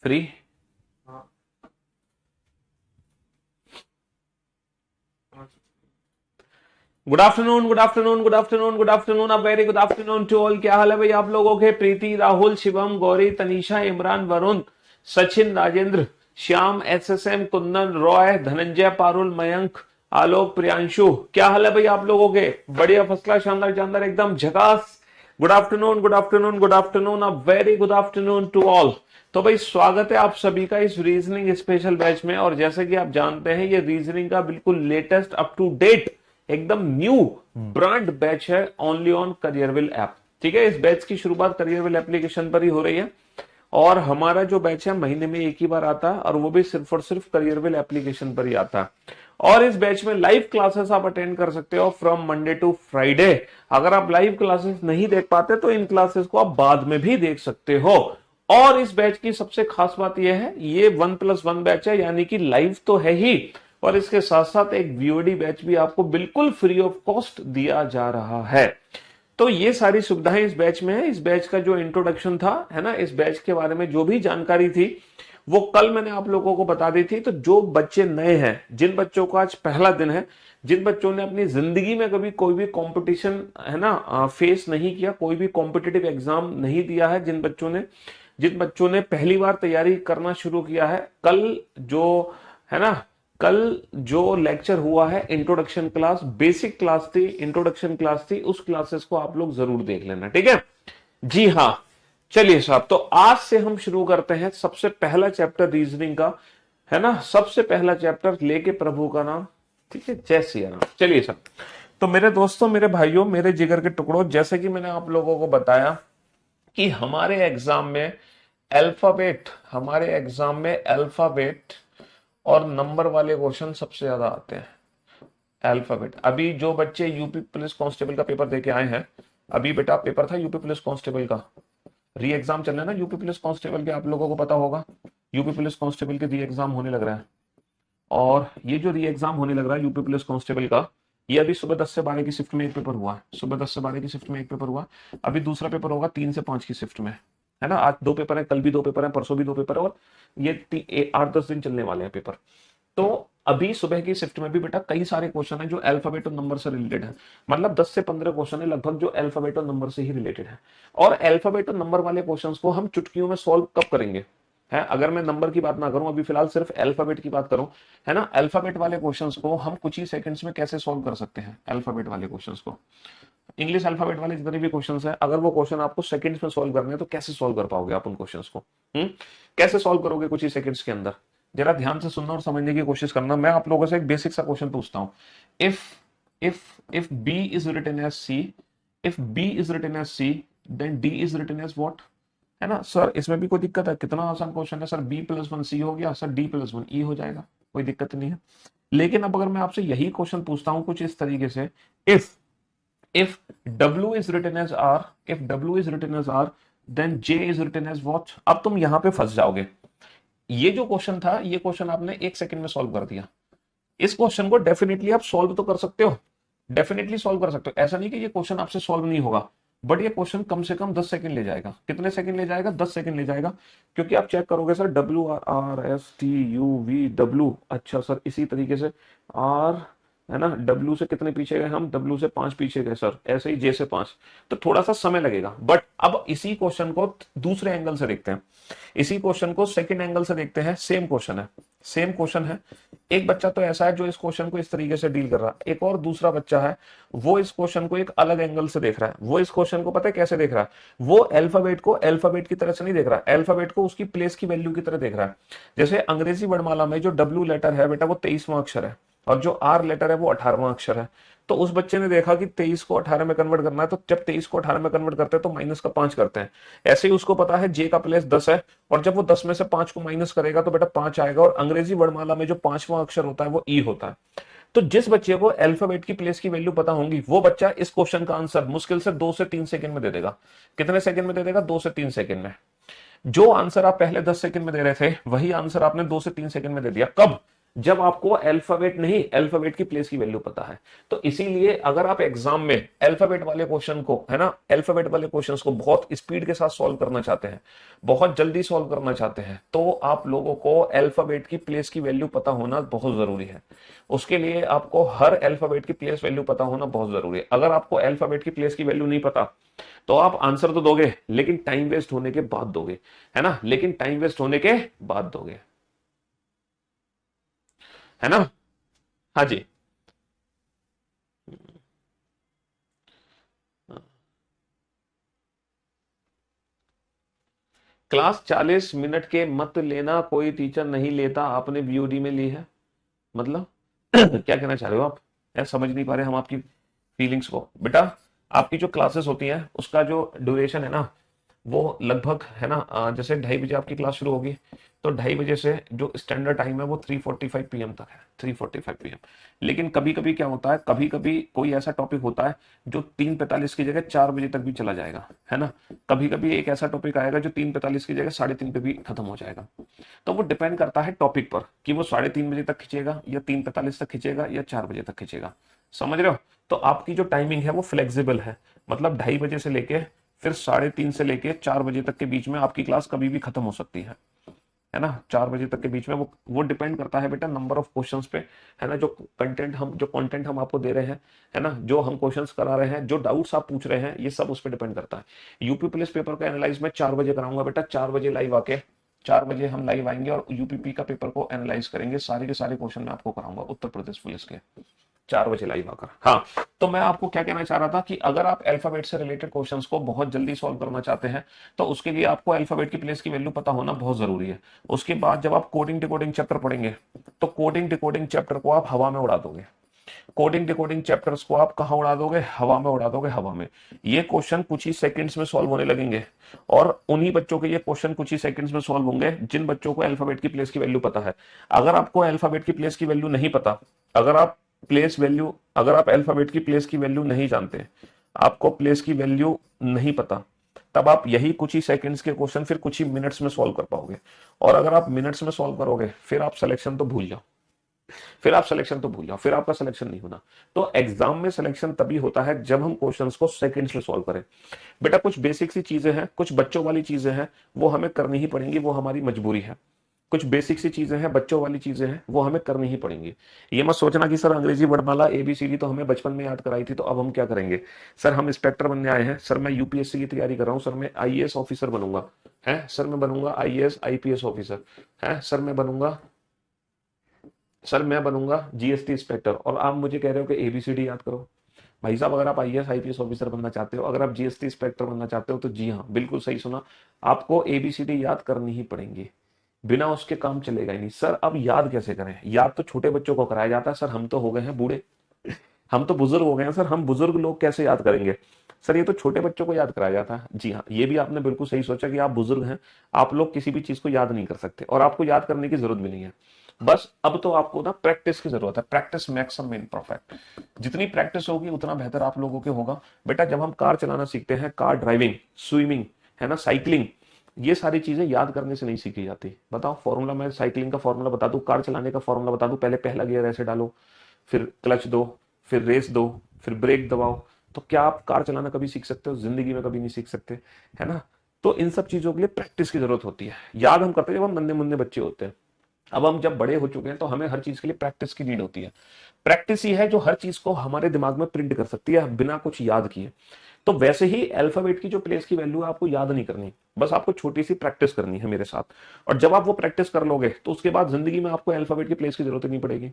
Free. Good afternoon, good afternoon, good afternoon, good afternoon, a very good afternoon to all. क्या हाल है भाई आप लोगों के? प्रीति, राहुल, शिवम, गौरी, तनीषा, इमरान, वरुण, सचिन, राजेंद्र, श्याम, एसएसएम, कुंदन, रॉय, धनंजय, पारुल, मयंक, आलोक, प्रियांशु, क्या हाल है भाई आप लोगों के? बढ़िया, फर्स्ट क्लास, शानदार शानदार, एकदम झकास। Good afternoon, good afternoon, good afternoon, a very good afternoon to all. तो भाई स्वागत है आप सभी का इस रीजनिंग स्पेशल बैच में। और जैसे कि आप जानते हैं ये रीजनिंग का बिल्कुल लेटेस्ट अप टू डेट एकदम न्यू ब्रांड बैच है ओनली ऑन करियरविल ऐप। ठीक है, इस बैच की शुरुआत करियरविल एप्लीकेशन पर ही हो रही है और हमारा जो बैच है महीने में एक ही बार आता है और वो भी सिर्फ और सिर्फ करियरविल एप्लीकेशन पर ही आता है। और इस बैच में लाइव क्लासेस आप अटेंड कर सकते हो फ्रॉम मंडे टू फ्राइडे। अगर आप लाइव क्लासेस नहीं देख पाते तो इन क्लासेस को आप बाद में भी देख सकते हो। और इस बैच की सबसे खास बात यह है, ये 1+1 बैच है, यानी कि लाइव तो है ही और इसके साथ साथ एक वीओडी बैच भी आपको बिल्कुल फ्री ऑफ कॉस्ट दिया जा रहा है। तो ये सारी सुविधाएं इस बैच में है। इस बैच का जो इंट्रोडक्शन था, है ना, इस बैच के बारे में जो भी जानकारी थी वो कल मैंने आप लोगों को बता दी थी। तो जो बच्चे नए हैं, जिन बच्चों का आज पहला दिन है, जिन बच्चों ने अपनी जिंदगी में कभी कोई भी कंपटीशन, है ना, फेस नहीं किया, कोई भी कॉम्पिटिटिव एग्जाम नहीं दिया है, जिन बच्चों ने पहली बार तैयारी करना शुरू किया है, कल जो, है ना, कल जो लेक्चर हुआ है इंट्रोडक्शन क्लास, बेसिक क्लास थी, इंट्रोडक्शन क्लास थी, उस क्लासेस को आप लोग जरूर देख लेना। ठीक है जी हाँ। चलिए साहब, तो आज से हम शुरू करते हैं सबसे पहला चैप्टर रीजनिंग का, है ना, सबसे पहला चैप्टर लेके प्रभु का नाम। ठीक है, जय सिया राम। चलिए साहब, तो मेरे दोस्तों, मेरे भाइयों, मेरे जिगर के टुकड़ों, जैसे कि मैंने आप लोगों को बताया कि हमारे एग्जाम में अल्फाबेट और नंबर वाले क्वेश्चन सबसे ज्यादा आते हैं। अल्फाबेट, अभी जो बच्चे यूपी पुलिस कांस्टेबल का पेपर देके आए हैं, अभी बेटा पेपर था यूपी पुलिस कांस्टेबल का, री एग्जाम चल रहा है ना यूपी पुलिस कांस्टेबल के, आप लोगों को पता होगा यूपी पुलिस कांस्टेबल के री एग्जाम होने लग रहा है। और ये जो री एग्जाम होने लग रहा है यूपी पुलिस कांस्टेबल का, ये अभी सुबह 10 से 12 की शिफ्ट में एक पेपर हुआ है। सुबह 10 से 12 की शिफ्ट में एक पेपर हुआ, अभी दूसरा पेपर होगा 3 से 5 की शिफ्ट में, है ना। आज 2 पेपर है, कल भी 2 पेपर है, परसों भी 2 पेपर है, और ये 8-10 दिन चलने वाले हैं पेपर। तो अभी सुबह की शिफ्ट में भी बेटा कई सारे क्वेश्चन है जो अल्फाबेट और नंबर से रिलेटेड है। मतलब 10 से 15 क्वेश्चन है लगभग जो अल्फाबेट और नंबर से ही रिलेटेड है। और अल्फाबेट और नंबर वाले क्वेश्चंस को हम चुटकियों में सॉल्व कब करेंगे, है, अगर मैं नंबर की बात ना करूं, अभी फिलहाल सिर्फ अल्फाबेट की बात करूं, है ना, अल्फाबेट वाले क्वेश्चंस को हम कुछ ही सेकंड्स में कैसे सॉल्व कर सकते हैं। अल्फाबेट वाले क्वेश्चंस को, इंग्लिश अल्फाबेट वाले जितने भी क्वेश्चंस हैं, अगर वो क्वेश्चन आपको सेकंड्स में सॉल्व करने हैं तो कैसे सॉल्व कर पाओगे आप उन क्वेश्चंस को? कैसे सॉल्व करोगे कुछ ही सेकंड्स के अंदर? जरा ध्यान से सुनना और समझने की कोशिश करना। मैं आप लोगों से एक बेसिक सा क्वेश्चन पूछता हूं। If if if B is written as C, if B is written as C, then D is written as what? है ना सर, इसमें भी कोई दिक्कत है? कितना आसान क्वेश्चन है सर। b+1 c हो गया सर, d+1 e हो जाएगा, कोई दिक्कत नहीं है। लेकिन अब अगर मैं आपसे यही क्वेश्चन पूछता हूं कुछ इस तरीके से, if if w is written as r, if w is written as r, then j is written as what? अब तुम यहां पे फंस जाओगे। ये जो क्वेश्चन था, ये क्वेश्चन आपने 1 सेकंड में सॉल्व कर दिया। इस क्वेश्चन को डेफिनेटली आप सॉल्व तो कर सकते हो, डेफिनेटली सॉल्व कर सकते हो, ऐसा नहीं कि ये क्वेश्चन आपसे सॉल्व नहीं होगा, बट ये क्वेश्चन कम से कम 10 सेकंड ले जाएगा। कितने सेकंड ले जाएगा? 10 सेकंड ले जाएगा, क्योंकि आप चेक करोगे सर WRSTUVW, अच्छा सर इसी तरीके से R, है ना, W से कितने पीछे गए हम? W से 5 पीछे गए सर, ऐसे ही J से 5, तो थोड़ा सा समय लगेगा। बट अब इसी क्वेश्चन को दूसरे एंगल से देखते हैं, इसी क्वेश्चन को सेकंड एंगल से देखते हैं। सेम क्वेश्चन है, सेम क्वेश्चन है। एक बच्चा तो ऐसा है जो इस क्वेश्चन को इस तरीके से डील कर रहा है, एक और दूसरा बच्चा है वो इस क्वेश्चन को एक अलग एंगल से देख रहा है। वो इस क्वेश्चन को पता है कैसे देख रहा है? वो अल्फाबेट को अल्फाबेट की तरह से नहीं देख रहा, अल्फाबेट को उसकी प्लेस की वैल्यू की तरह देख रहा है। जैसे अंग्रेजी वर्णमाला में जो W लेटर है बेटा वो 23वां अक्षर है, और जो R लेटर है वो 18वां अक्षर है। तो उस बच्चे ने देखा कि 23 को 18 में कन्वर्ट करना है, तो जब 23 को 18 में कन्वर्ट करते हैं तो माइनस का 5 करते हैं। ऐसे ही उसको पता है J का प्लेस 10 है, और जब वो 10 में से 5 को माइनस करेगा तो बेटा 5 आएगा, और अंग्रेजी वर्णमाला में जो 5वां अक्षर होता है वो E होता है। तो जिस बच्चे को अल्फाबेट की प्लेस की वैल्यू पता होंगी, वो बच्चा इस क्वेश्चन का आंसर मुश्किल से 2 से 3 सेकंड में दे देगा। कितने सेकंड में दे देगा? 2 से 3 सेकंड में। जो आंसर आप पहले 10 सेकंड में दे रहे थे, वही आंसर आपने 2 से 3 सेकंड में दे दिया। कब? जब आपको अल्फाबेट नहीं, अल्फाबेट की प्लेस की वैल्यू पता है। तो इसीलिए अगर आप एग्जाम में अल्फाबेट वाले क्वेश्चन को, है ना, अल्फाबेट वाले क्वेश्चंस को बहुत स्पीड के साथ सॉल्व करना चाहते हैं, बहुत जल्दी सॉल्व करना चाहते हैं, तो आप लोगों को अल्फाबेट की प्लेस की वैल्यू पता होना बहुत जरूरी है। उसके लिए आपको हर अल्फाबेट की प्लेस वैल्यू पता होना बहुत जरूरी है। अगर आपको अल्फाबेट की प्लेस की वैल्यू नहीं पता, तो आप आंसर तो दोगे लेकिन टाइम वेस्ट होने के बाद दोगे, है ना, लेकिन टाइम वेस्ट होने के बाद दोगे, है ना। हाँ जी। क्लास 40 मिनट के मत लेना, कोई टीचर नहीं लेता, आपने बीओडी में ली है, मतलब क्या कहना चाह रहे हो आप, यार समझ नहीं पा रहे हम आपकी फीलिंग्स को। बेटा आपकी जो क्लासेस होती हैं उसका जो ड्यूरेशन है ना, वो लगभग, है ना, जैसे 2:30 बजे आपकी क्लास शुरू होगी, तो 2:30 बजे से जो स्टैंडर्ड टाइम है वो 3:45 PM तक है, 3:45 PM। लेकिन कभी कभी क्या होता है, कभी कभी कोई ऐसा टॉपिक होता है जो 3:45 की जगह 4 बजे तक भी चला जाएगा, है ना। कभी कभी एक ऐसा टॉपिक आएगा जो 3:45 की जगह 3:30 पे भी खत्म हो जाएगा। तो वो डिपेंड करता है टॉपिक पर कि वो 3:30 बजे तक खींचेगा या 3:45 तक खींचेगा या 4 बजे तक खींचेगा, समझ रहे हो। तो आपकी जो टाइमिंग है वो फ्लेक्सिबल है, मतलब 2:30 बजे से लेके फिर 3:30 से लेके 4 बजे तक के बीच में आपकी क्लास कभी भी खत्म हो सकती है ना। 4 बजे तक के बीच में वो डिपेंड करता है बेटा नंबर ऑफ क्वेश्चंस पे, है ना, जो कंटेंट हम आपको दे रहे हैं, है ना, जो हम क्वेश्चंस करा रहे हैं, जो डाउट्स आप पूछ रहे हैं, ये सब उस पर डिपेंड करता है। यूपी पुलिस पेपर का एनालाइज मैं 4 बजे कराऊंगा बेटा, 4 बजे लाइव आके, 4 बजे हम लाइव आएंगे और यूपीपी का पेपर को एनालाइज करेंगे, सारे के सारे क्वेश्चन मैं आपको कराऊंगा उत्तर प्रदेश पुलिस के, 4 बजे लाइव आकर। हाँ, तो मैं आपको क्या कहना चाह रहा था कि अगर आप अल्फाबेट से रिलेटेड क्वेश्चंस को बहुत जल्दी सॉल्व करना चाहते हैं, तो उसके लिए आपको अल्फाबेट की प्लेस की वैल्यू पता होना बहुत जरूरी है। उसके बाद जब आप कोडिंग डिकोडिंग चैप्टर पढ़ेंगे, तो कोडिंग डिकोडिंग चैप्टर को आप हवा में उड़ा दोगे। कोडिंग डिकोडिंग चैप्टर्स को आप कहाँ उड़ा दोगे, हवा में उड़ा दोगे, हवा में। ये क्वेश्चन कुछ ही सेकंड्स में सॉल्व होने लगेंगे, और उन्हीं बच्चों के ये क्वेश्चन कुछ ही सेकंड्स में सॉल्व होंगे जिन बच्चों को अल्फाबेट की प्लेस की वैल्यू पता है। अगर आपको अल्फाबेट की प्लेस की वैल्यू नहीं पता, अगर आप अगर आप अल्फाबेट की प्लेस की वैल्यू नहीं जानते, आपको प्लेस की वैल्यू नहीं पता, तब आप यही कुछ ही सेकंड्स के क्वेश्चन फिर कुछ ही मिनट्स में सॉल्व कर पाओगे। और अगर आप मिनट्स में सॉल्व करोगे, फिर आप सिलेक्शन तो भूल जाओ, फिर आपका सिलेक्शन नहीं होना। तो एग्जाम में सिलेक्शन तभी होता है जब हम क्वेश्चंस को सेकंड्स में सॉल्व करें। बेटा कुछ बेसिक सी चीजें हैं, कुछ बच्चों वाली चीजें हैं, वो हमें करनी ही पड़ेंगी, वो हमारी मजबूरी है। कुछ बेसिक सी चीजें हैं, बच्चों वाली चीजें हैं, वो हमें करनी ही पड़ेंगी। ये मत सोचना कि सर अंग्रेजी वर्णमाला ABCD तो हमें बचपन में याद कराई थी, तो अब हम क्या करेंगे। सर हम इंस्पेक्टर बनने आए हैं, सर मैं यूपीएससी की तैयारी कर रहा हूँ, सर मैं IAS ऑफिसर बनूंगा, है सर मैं बनूंगा IAS IPS ऑफिसर, है सर मैं बनूंगा GST इंस्पेक्टर, और आप मुझे कह रहे हो कि ABCD याद करो। भाई साहब अगर आप IAS IPS ऑफिसर बनना चाहते हो, अगर आप GST इंस्पेक्टर बनना चाहते हो, तो जी हाँ बिल्कुल सही सुना, आपको ABCD याद करनी ही पड़ेंगी, बिना उसके काम चलेगा ही नहीं। सर अब याद कैसे करें, याद तो छोटे बच्चों को कराया जाता है, सर हम तो हो गए हैं बूढ़े, हम तो बुजुर्ग हो गए हैं सर, हम बुजुर्ग लोग कैसे याद करेंगे। सर ये तो छोटे बच्चों को याद कराया जाता है। जी हाँ, ये भी आपने बिल्कुल सही सोचा कि आप बुजुर्ग हैं, आप लोग किसी भी चीज को याद नहीं कर सकते, और आपको याद करने की जरूरत भी नहीं है। बस अब तो आपको ना प्रैक्टिस की जरूरत है, practice makes a man perfect. जितनी प्रैक्टिस होगी उतना बेहतर आप लोगों के होगा। बेटा जब हम कार चलाना सीखते हैं, कार ड्राइविंग, स्विमिंग, है ना, साइकिलिंग, ये सारी चीजें याद करने से नहीं सीखी जाती। बताओ फॉर्मूला, मैं साइकिलिंग का फॉर्मूला बता दूं, कार चलाने का फॉर्मूला बता दूं, पहले पहला गियर ऐसे डालो, फिर क्लच दो, फिर रेस दो, फिर ब्रेक दबाओ, तो क्या आप कार चलाना कभी सीख सकते हो? जिंदगी में कभी नहीं सीख सकते, है ना। तो इन सब चीजों के लिए प्रैक्टिस की जरूरत होती है। याद हम करते हैं जब हम नन्हे मुन्ने बच्चे होते हैं, अब हम जब बड़े हो चुके हैं तो हमें हर चीज के लिए प्रैक्टिस की नीड होती है। प्रैक्टिस ही है जो हर चीज को हमारे दिमाग में प्रिंट कर सकती है बिना कुछ याद किए। तो वैसे ही अल्फाबेट की जो प्लेस की वैल्यू है आपको याद नहीं करनी, बस आपको छोटी सी प्रैक्टिस करनी है मेरे साथ। और जब आप वो प्रैक्टिस कर लोगे तो उसके बाद जिंदगी में आपको अल्फाबेट की प्लेस की जरूरत ही नहीं पड़ेगी,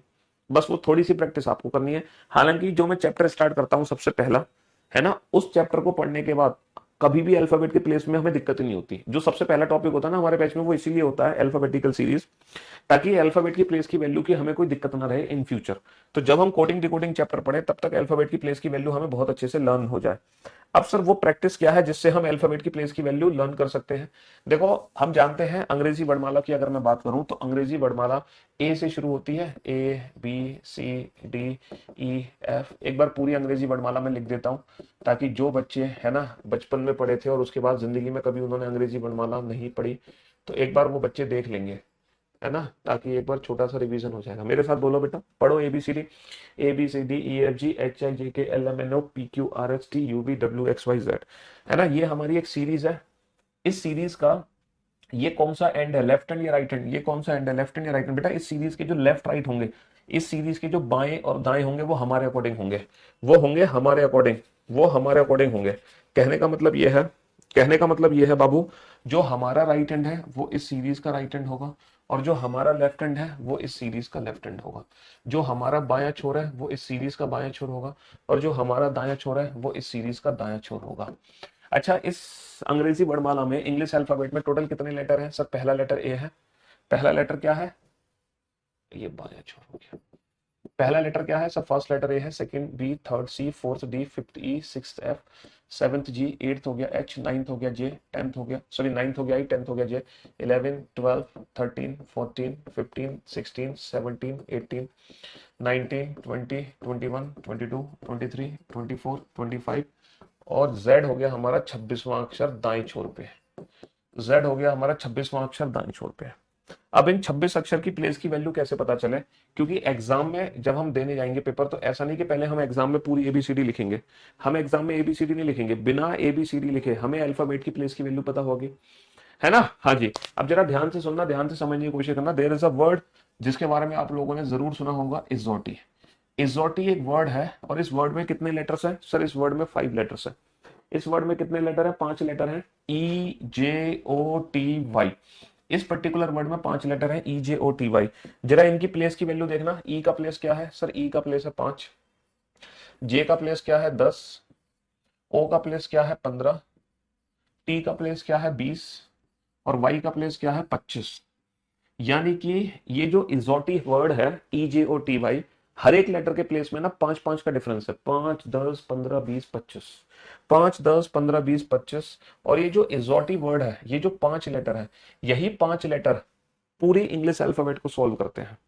बस वो थोड़ी सी प्रैक्टिस आपको करनी है। हालांकि जो मैं चैप्टर स्टार्ट करता हूं सबसे पहला, है ना, उस चैप्टर को पढ़ने के बाद कभी भी अल्फाबेट के प्लेस में हमें दिक्कत ही नहीं होती। जो सबसे पहला टॉपिक होता है ना हमारे बैच में, वो इसीलिए होता है अल्फाबेटिकल सीरीज, ताकि अल्फाबेट की प्लेस की वैल्यू की हमें कोई दिक्कत ना रहे इन फ्यूचर। तो जब हम कोडिंग डिकोडिंग चैप्टर पढ़े तब तक अल्फाबेट की प्लेस की वैल्यू हमें बहुत अच्छे से लर्न हो जाए। अब सर वो प्रैक्टिस क्या है जिससे हम अल्फाबेट की प्लेस की वैल्यू लर्न कर सकते हैं? देखो हम जानते हैं अंग्रेजी वर्णमाला की अगर मैं बात करूं तो अंग्रेजी वर्णमाला A से शुरू होती है, ABCDEF। एक बार पूरी अंग्रेजी वर्णमाला में लिख देता हूं, ताकि जो बच्चे है ना बचपन में पढ़े थे और उसके बाद जिंदगी में कभी उन्होंने अंग्रेजी वर्णमाला नहीं पढ़ी, तो एक बार वो बच्चे देख लेंगे। है ना, ताकि एक बार छोटा सा रिवीजन हो जाएगा। मेरे साथ बोलो बेटा, पढ़ो ABCD, ABCDEFGHIJK LMNO PQRSTUVWXYZ, है ना। ये हमारी एक सीरीज है। इस सीरीज का ये कौन सा एंड है, लेफ्ट हैंड या राइट हैंड? ये कौन सा एंड है, लेफ्ट हैंड या राइट हैंड? बेटा इस सीरीज के जो लेफ्ट राइट होंगे, इस सीरीज के जो बाएं और दाएं होंगे, वो हमारे अकॉर्डिंग होंगे, वो होंगे हमारे अकॉर्डिंग, वो हमारे अकॉर्डिंग होंगे। कहने का मतलब ये है, कहने का मतलब ये है बाबू, जो हमारा राइट हैंड है वो इस सीरीज का राइट हैंड होगा, और जो हमारा लेफ्ट हैंड है वो इस सीरीज का लेफ्ट हैंड होगा। जो हमारा बायां छोर है वो इस सीरीज का बायां छोर होगा, और जो हमारा दायां छोर है वो इस सीरीज का दायां छोर होगा। अच्छा, इस अंग्रेजी वर्णमाला में, इंग्लिश अल्फाबेट में टोटल कितने लेटर हैं सर? पहला लेटर ए है। पहला लेटर क्या है? ये बायां छोर हो गया। पहला लेटर क्या है सर? फर्स्ट लेटर ए है, second B, third C, fourth D, fifth E, sixth F, seventh G, eighth हो गया एच, नाइन्थ हो गया जे, टेंथ हो गया, सॉरी नाइन्थ हो गया आई, टेंथ हो गया जे, 11, 12, 13, 14, 15, 16, 17, 18, 19, 20, 21, 22, 23, 24, 25, और Z हो गया हमारा 26वां अक्षर दाएं छोर पे। Z हो गया हमारा 26वां अक्षर दाएं छोर पे। अब इन 26 अक्षर की प्लेस की वैल्यू कैसे पता चले? क्योंकि एग्जाम में जब हम देने जाएंगे पेपर, तो ऐसा नहीं कि पहले हम एग्जाम में पूरी ABCD लिखेंगे। हम एग्जाम में ABCD नहीं लिखेंगे, बिना ABCD लिखे हमें अल्फाबेट की प्लेस की वैल्यू पता होगी, है ना। हाँ जी, अब जरा ध्यान से सुनना, ध्यान से समझने की कोशिश करना। देयर इज अ वर्ड जिसके बारे में आप लोगों ने जरूर सुना होगा, इजोटी। इजोटी एक वर्ड है, और इस वर्ड में कितने लेटर्स हैं सर? इस वर्ड में 5 लेटर्स है। इस वर्ड में कितने लेटर है? 5 लेटर है। EJOTY, इस पर्टिकुलर वर्ड में 5 लेटर है, EJOTY। जरा इनकी प्लेस की वैल्यू देखना। ई का प्लेस क्या है सर? ई का प्लेस है 5, जे का प्लेस क्या है 10, ओ का प्लेस क्या है 15, टी का प्लेस क्या है 20, और वाई का प्लेस क्या है 25। यानी कि ये जो इजोटी वर्ड है EJOTY, हर एक लेटर के प्लेस में ना 5-5 का डिफरेंस है। 5, 10, 15, 20, 25, 5, 10, 15, 20, 25। और ये जो इजोटी वर्ड है, ये जो 5 लेटर है, यही 5 लेटर पूरे इंग्लिश अल्फाबेट को सॉल्व करते हैं,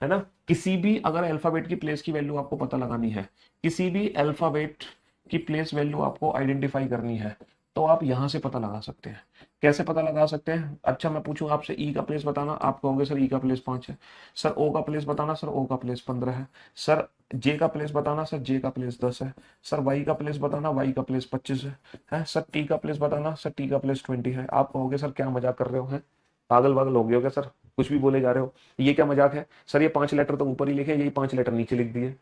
है ना। किसी भी अगर अल्फाबेट की प्लेस की वैल्यू आपको पता लगानी है, किसी भी अल्फाबेट की प्लेस वैल्यू आपको आइडेंटिफाई करनी है, तो आप यहां से पता लगा सकते हैं। कैसे पता लगा सकते हैं? अच्छा, मैं पूछूं आपसे, ई का प्लेस बताना, आप कहोगे सर ई का प्लेस 5 है। सर ओ का प्लेस बताना, सर ओ का प्लेस 15 है। सर जे का प्लेस बताना, सर जे का प्लेस 10 है। सर वाई का प्लेस बताना, वाई का प्लेस 25 है। सर टी का प्लेस बताना, सर टी का प्लेस 20 है। आप कहोगे सर क्या मजाक कर रहे हो, हैं पागल वागल हो गए हो क्या सर, कुछ भी बोले जा रहे हो, ये क्या मजाक है सर? ये 5 लेटर तो ऊपर ही लिखे, यही 5 लेटर नीचे लिख दिए।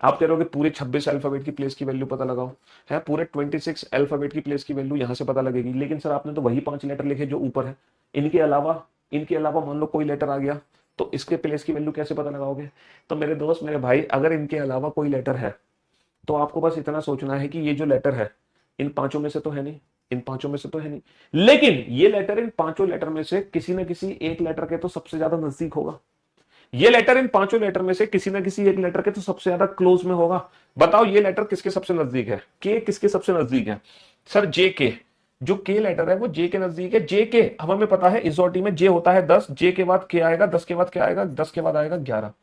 आप कह रहे हो कि पूरे 26 अल्फाबेट की प्लेस की वैल्यू पता लगाओ, है पूरे 26 अल्फाबेट की प्लेस की वैल्यू यहां से पता लगेगी। लेकिन सर आपने तो वही 5 लेटर लिखे जो ऊपर है, इनके अलावा मान लो कोई लेटर आ गया, तो इसके प्लेस की वैल्यू कैसे पता लगाओगे? तो मेरे दोस्त, मेरे भाई, अगर इनके अलावा कोई लेटर है, तो आपको बस इतना सोचना है कि ये जो लेटर है, इन पांचों में से तो है नहीं, इन पांचों में से तो है नहीं, लेकिन ये लेटर इन पांचों लेटर में से किसी न किसी एक लेटर के तो सबसे ज्यादा नजदीक होगा। ये लेटर इन पांचों लेटर में से किसी ना किसी एक लेटर के तो सबसे ज्यादा क्लोज में होगा। बताओ ये लेटर किसके सबसे नजदीक है? के किसके सबसे नजदीक है सर? जे के। जो के लेटर है वो जे के नजदीक है। जे के, अब हमें पता है इजोटी में जे होता है 10, जे के बाद के आएगा, 10 के बाद क्या आएगा, 10 के बाद आएगा 11।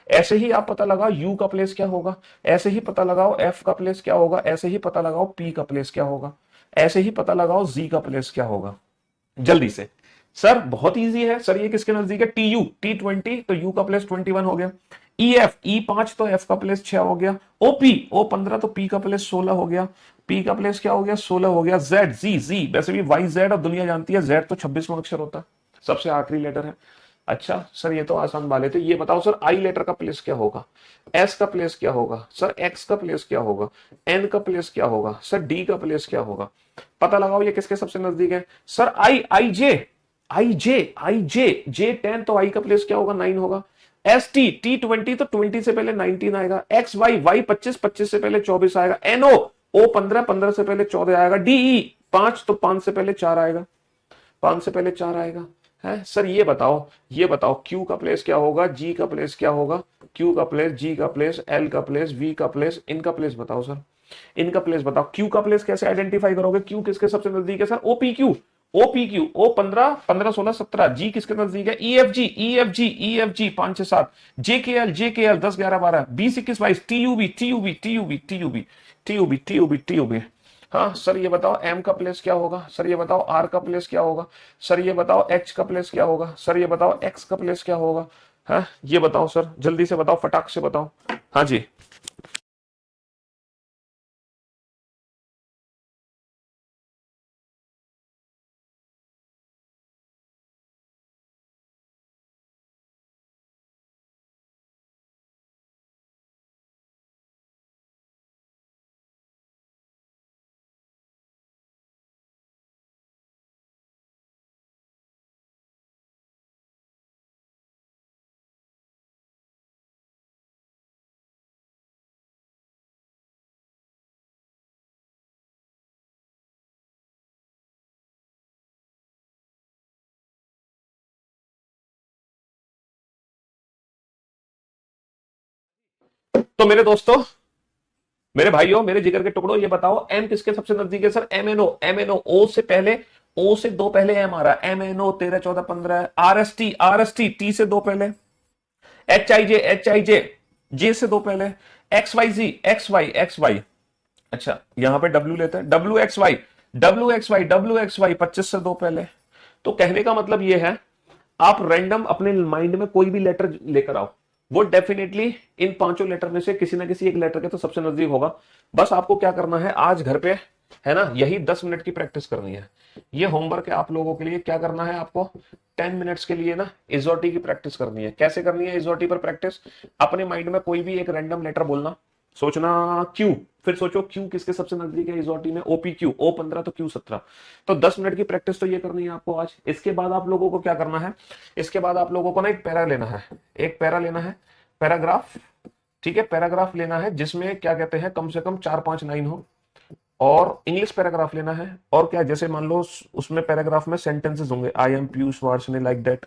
ऐसे ही आप पता लगाओ यू का प्लेस क्या होगा, ऐसे ही पता लगाओ एफ का प्लेस क्या होगा, ऐसे ही पता लगाओ पी का प्लेस क्या होगा, ऐसे ही पता लगाओ जी का प्लेस क्या होगा। जल्दी से सर, बहुत इजी है सर। ये किसके नजदीक है? T20 तो यू का प्लेस 21 हो गया। E5 तो एफ का प्लेस 6 हो गया। O15 तो पी का प्लेस 16 हो गया। पी का प्लेस क्या हो गया? 16 हो गया। Z वैसे भी YZ और दुनिया जानती है Z तो 26वां अक्षर होता है, सबसे आखिरी लेटर है। अच्छा सर, ये तो आसान वाले थे। ये बताओ सर, आई लेटर का प्लेस क्या होगा, एस का प्लेस क्या होगा सर, एक्स का प्लेस क्या होगा, एन का प्लेस क्या होगा सर, डी का प्लेस क्या होगा? पता लगाओ ये किसके सबसे नजदीक है सर। आई जे 10 तो आई का प्लेस क्या होगा? 9 होगा। T20 तो 20 से पहले 19 आएगा। वाई 25 से पहले 24 आएगा। ओ 15 से पहले 14 आएगा। DE 5 तो 5 से पहले 4 आएगा, 5 से पहले 4 आएगा, है सर। ये बताओ क्यू का प्लेस क्या होगा, जी का प्लेस क्या होगा, क्यू का प्लेस, जी का प्लेस, एल का प्लेस, वी का प्लेस, इनका प्लेस बताओ सर, इनका प्लेस बताओ। क्यू का प्लेस कैसे आइडेंटिफाई करोगे? क्यू किसके सबसे नजदीक है सर? ओपीक्यू ओ 15 16 17। जी किसके नजदीक है? ई एफ जी 5 6 7। जे K L 10 11 12 20 21 22। T U B हाँ सर ये बताओ एम का प्लेस क्या होगा, सर ये बताओ आर का प्लेस क्या होगा, सर ये बताओ एच का प्लेस क्या होगा, सर ये बताओ एक्स का प्लेस क्या होगा। हाँ ये बताओ सर, जल्दी से बताओ, फटाक से बताओ। हाँ जी। तो मेरे दोस्तों, मेरे भाइयों, मेरे जिगर के टुकड़ों, ये बताओ एम किसके सबसे नजदीक है? Sir M N O, M N O से पहले, ओ से दो पहले एम आ रहा है, M N O 13 14 15। R S T, R S T, T से दो पहले। H I J, H I जे, जे से दो पहले। X Y Z, X Y, X Y. अच्छा यहां पे डब्ल्यू लेते हैं, W X Y, W X Y, W X Y 25 से दो पहले। तो कहने का मतलब ये है, आप रैंडम अपने माइंड में कोई भी लेटर लेकर आओ, वो डेफिनेटली इन पांचों लेटर में से किसी ना किसी एक लेटर के तो सबसे नजदीक होगा। बस आपको क्या करना है आज घर पे, है ना, यही 10 मिनट की प्रैक्टिस करनी है। ये होमवर्क है आप लोगों के लिए। क्या करना है आपको? 10 मिनट्स के लिए ना इजोटी की प्रैक्टिस करनी है। कैसे करनी है इजोटी पर प्रैक्टिस? अपने माइंड में कोई भी एक रैंडम लेटर बोलना, सोचना क्यू, फिर सोचो क्यू किसके सबसे नजदीक है इजोटी में, ओपी क्यू, ओ 15 तो क्यू 17। तो 10 मिनट की प्रैक्टिस तो ये करनी है आपको आज। इसके बाद आप लोगों को क्या करना है? इसके बाद आप लोगों को ना एक पैरा लेना है, एक पैरा लेना है, पैराग्राफ। ठीक है, पैराग्राफ लेना है जिसमें क्या कहते हैं कम से कम 4 5 लाइन हो, और इंग्लिश पैराग्राफ लेना है। और क्या, जैसे मान लो उसमें पैराग्राफ में सेंटेंसेस होंगे, I am Piyush Varshney like that.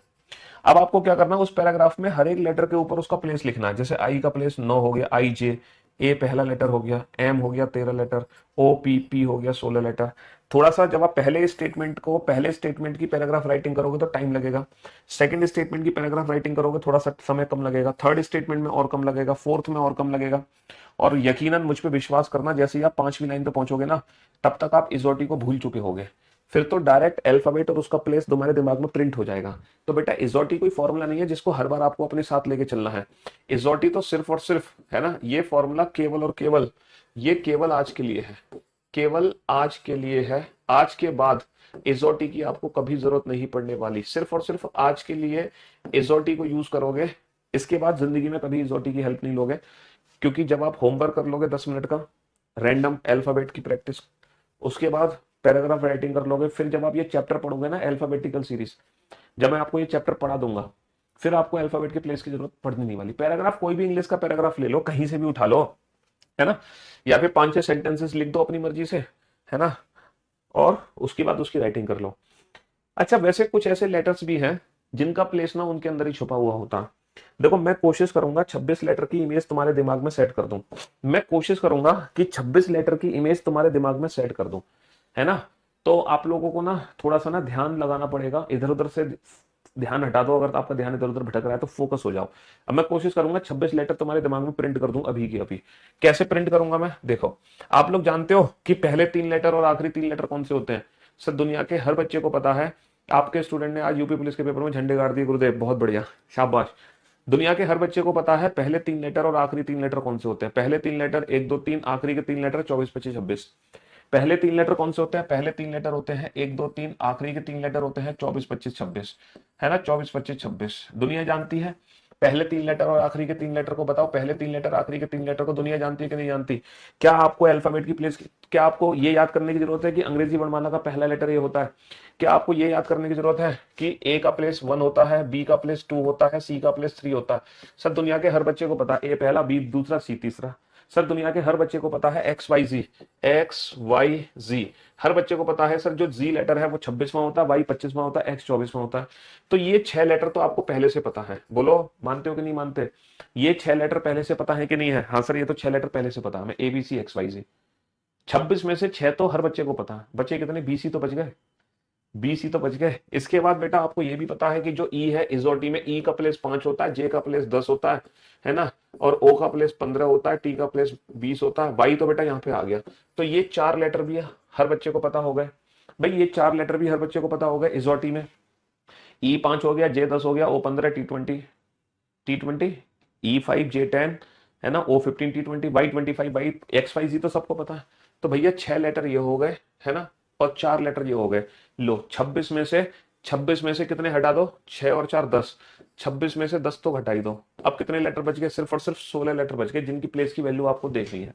अब आपको क्या करना है, उस पैराग्राफ में हर एक लेटर के ऊपर उसका प्लेस लिखना है। जैसे आई का प्लेस 9 हो गया, आई जे, ए पहला लेटर हो गया, एम हो गया 13 लेटर, ओ पी पी हो गया 16 लेटर। थोड़ा सा जब आप पहले स्टेटमेंट को, पहले स्टेटमेंट की पैराग्राफ राइटिंग करोगे तो टाइम लगेगा। सेकंड स्टेटमेंट की पैराग्राफ राइटिंग करोगे थोड़ा सा समय कम लगेगा। थर्ड स्टेटमेंट में और कम लगेगा, फोर्थ में और कम लगेगा। और यकीनन मुझ पे विश्वास करना, जैसे ही आप 5वीं लाइन पे पहुंचोगे ना, तब तक आप इजोटी को भूल चुके होगे। फिर तो डायरेक्ट अल्फाबेट और उसका प्लेस तुम्हारे दिमाग में प्रिंट हो जाएगा। तो बेटा इजोटी कोई फॉर्मूला नहीं है जिसको हर बार आपको अपने साथ लेके चलना है। इजोटी तो सिर्फ और सिर्फ, है ना, ये फॉर्मूला केवल और केवल, ये केवल आज के लिए है, केवल आज के लिए है। आज के बाद इजोटी की आपको कभी जरूरत नहीं पड़ने वाली, सिर्फ और सिर्फ आज के लिए इजोटी को यूज करोगे। इसके बाद जिंदगी में कभी इजोटी की हेल्प नहीं लोगे, क्योंकि जब आप होमवर्क कर लोगे 10 मिनट का, रैंडम अल्फाबेट की प्रैक्टिस, उसके बाद पैराग्राफ राइटिंग कर लोगे, फिर जब आप ये चैप्टर पढ़ोगे ना अल्फाबेटिकल सीरीज, जब मैं आपको ये चैप्टर पढ़ा दूंगा, फिर आपको अल्फाबेट के प्लेस की जरूरत पड़ने नहीं वाली। पैराग्राफ कोई भी इंग्लिश का पैराग्राफ ले लो, कहीं से भी उठा लो, है ना, या फिर 5 6 सेंटेंसेस लिख दो अपनी मर्जी से, है ना, और उसके बाद उसकी राइटिंग कर लो। अच्छा वैसे कुछ ऐसे लेटर्स भी हैं जिनका प्लेस ना उनके अंदर ही छुपा हुआ होता है। देखो मैं कोशिश करूंगा 26 लेटर की इमेज तुम्हारे दिमाग में सेट कर दूं, मैं कोशिश करूंगा कि 26 लेटर की इमेज तुम्हारे दिमाग में सेट कर दूं, है ना। तो आप लोगों को ना थोड़ा सा ना ध्यान लगाना पड़ेगा, इधर उधर से ध्यान हटा दो। अगर आपका ध्यान इधर उधर भटक रहा है तो फोकस हो जाओ। अब मैं कोशिश करूंगा 26 लेटर तुम्हारे दिमाग में प्रिंट कर दूं अभी की अभी। कैसे प्रिंट करूंगा मैं, देखो। आप लोग जानते हो कि पहले 3 लेटर और आखिरी 3 लेटर कौन से होते हैं? सर दुनिया के हर बच्चे को पता है। आपके स्टूडेंट ने आज यूपी पुलिस के पेपर में झंडे गाड़ दिए, गुरुदेव बहुत बढ़िया, शाबाश। दुनिया के हर बच्चे को पता है पहले 3 लेटर और आखिरी 3 लेटर कौन से होते हैं। पहले 3 लेटर 1 2 3, आखिरी के 3 लेटर 24 25 26। पहले 3 लेटर कौन से होते हैं? पहले 3 लेटर होते हैं 1 2 3, आखिरी के 3 लेटर होते हैं 24 25 26, है ना, 24 25 26 दुनिया जानती है। पहले 3 लेटर और आखिरी के 3 लेटर को बताओ, पहले 3 लेटर आखिरी के 3 लेटर को दुनिया जानती है कि नहीं जानती? क्या आपको अल्फाबेट की प्लेस, क्या आपको ये याद करने की जरूरत है कि अंग्रेजी वर्णमाला का पहला लेटर ये होता है? क्या आपको ये याद करने की जरूरत है कि ए का प्लेस 1 होता है, बी का प्लेस 2 होता है, सी का प्लेस 3 होता है? सर दुनिया के हर बच्चे को पता है, ए पहला, बी दूसरा, सी तीसरा। सर दुनिया के हर बच्चे को पता है X Y Z, X Y जी। हर बच्चे को पता है सर जो जी लेटर है वो 26वां होता है, वाई 25वां होता है, एक्स 24वां होता है। तो ये 6 लेटर तो आपको पहले से पता है। बोलो मानते हो कि नहीं मानते? ये 6 लेटर पहले से पता है कि नहीं है? हाँ सर ये तो 6 लेटर पहले से पता है हमें, ABC XYZ। 26 में से 6 तो हर बच्चे को पता है। बच्चे कितने? 20 ही तो बच गए। बी सी तो बच गए। इसके बाद बेटा आपको ये भी पता है कि जो ई है इस और टी में ई का प्लेस 5 होता है, जे का प्लेस 10 होता है ना, और ओ का प्लेस 15 होता है, टी का प्लेस 20 होता है, वाई तो बेटा यहाँ पे आ गया। तो ये 4 लेटर भी हर बच्चे को पता हो गए भाई, ये 4 लेटर भी हर बच्चे को पता हो गए इस और टी में। ई 5 हो गया, जे 10 हो गया, ओ 15, टी 20 E5 J10 है ना, O15 T20 Y25 Y XYZ तो सबको पता है। तो भैया 6 लेटर ये हो गए है ना, और 4 लेटर ये हो गए। लो 26 में से कितने हटा दो, 6 और 4 10, 26 में से 10 तो घटा ही दो। अब कितने लेटर बच गए, सिर्फ और सिर्फ 16 लेटर बच गए, जिनकी प्लेस की वैल्यू आपको देखनी है।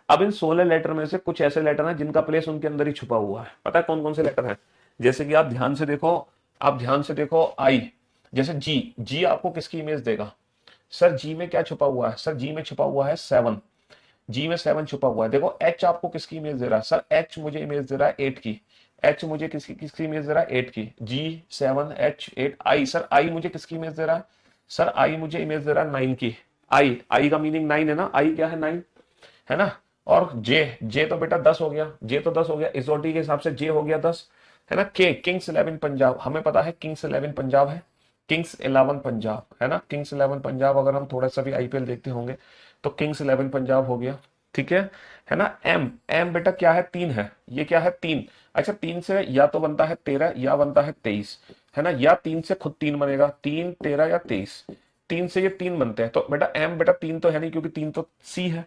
अब इन 16 लेटर में से कुछ ऐसे लेटर हैं जिनका प्लेस उनके अंदर ही छुपा हुआ है। पता है कौन कौन से लेटर हैं? जैसे कि आप ध्यान से देखो आई, जैसे जी, जी आपको किसकी इमेज देगा? सर जी में क्या छुपा हुआ है? सर जी में छुपा हुआ है 7, जी में 7 छुपा हुआ है। देखो एच आपको किसकी इमेज दे रहा है? सर एच मुझे इमेज दे रहा है 8 की, एच मुझे किसकी किसकी इमेज दे रहा है? 8 की। जी 7 एच 8 आई, सर आई मुझे किसकी इमेज दे रहा है? सर आई मुझे इमेज दे रहा है 9 की। आई, आई का मीनिंग 9 है ना, आई क्या है 9 है ना। और जे, जे तो बेटा 10 हो गया, जे तो 10 हो गया, इसोटी के हिसाब से जे हो गया 10 है ना। के, किंग्स 11 पंजाब, हमें पता है किंग्स 11 पंजाब है, किंग्स 11 पंजाब है ना, किंग्स 11 पंजाब। अगर हम थोड़ा सा भी आईपीएल देखते होंगे तो किंग्स 11 पंजाब हो गया, ठीक है ना। एम, एम बेटा क्या है? 3 है, ये क्या है? 3। अच्छा 3 से या तो बनता है 13 या बनता है 23 है ना, या 3 से खुद 3 बनेगा, 3 13 या 23, 3 से ये 3 बनते हैं। तो बेटा एम बेटा 3 तो है नहीं क्योंकि 3 तो सी है,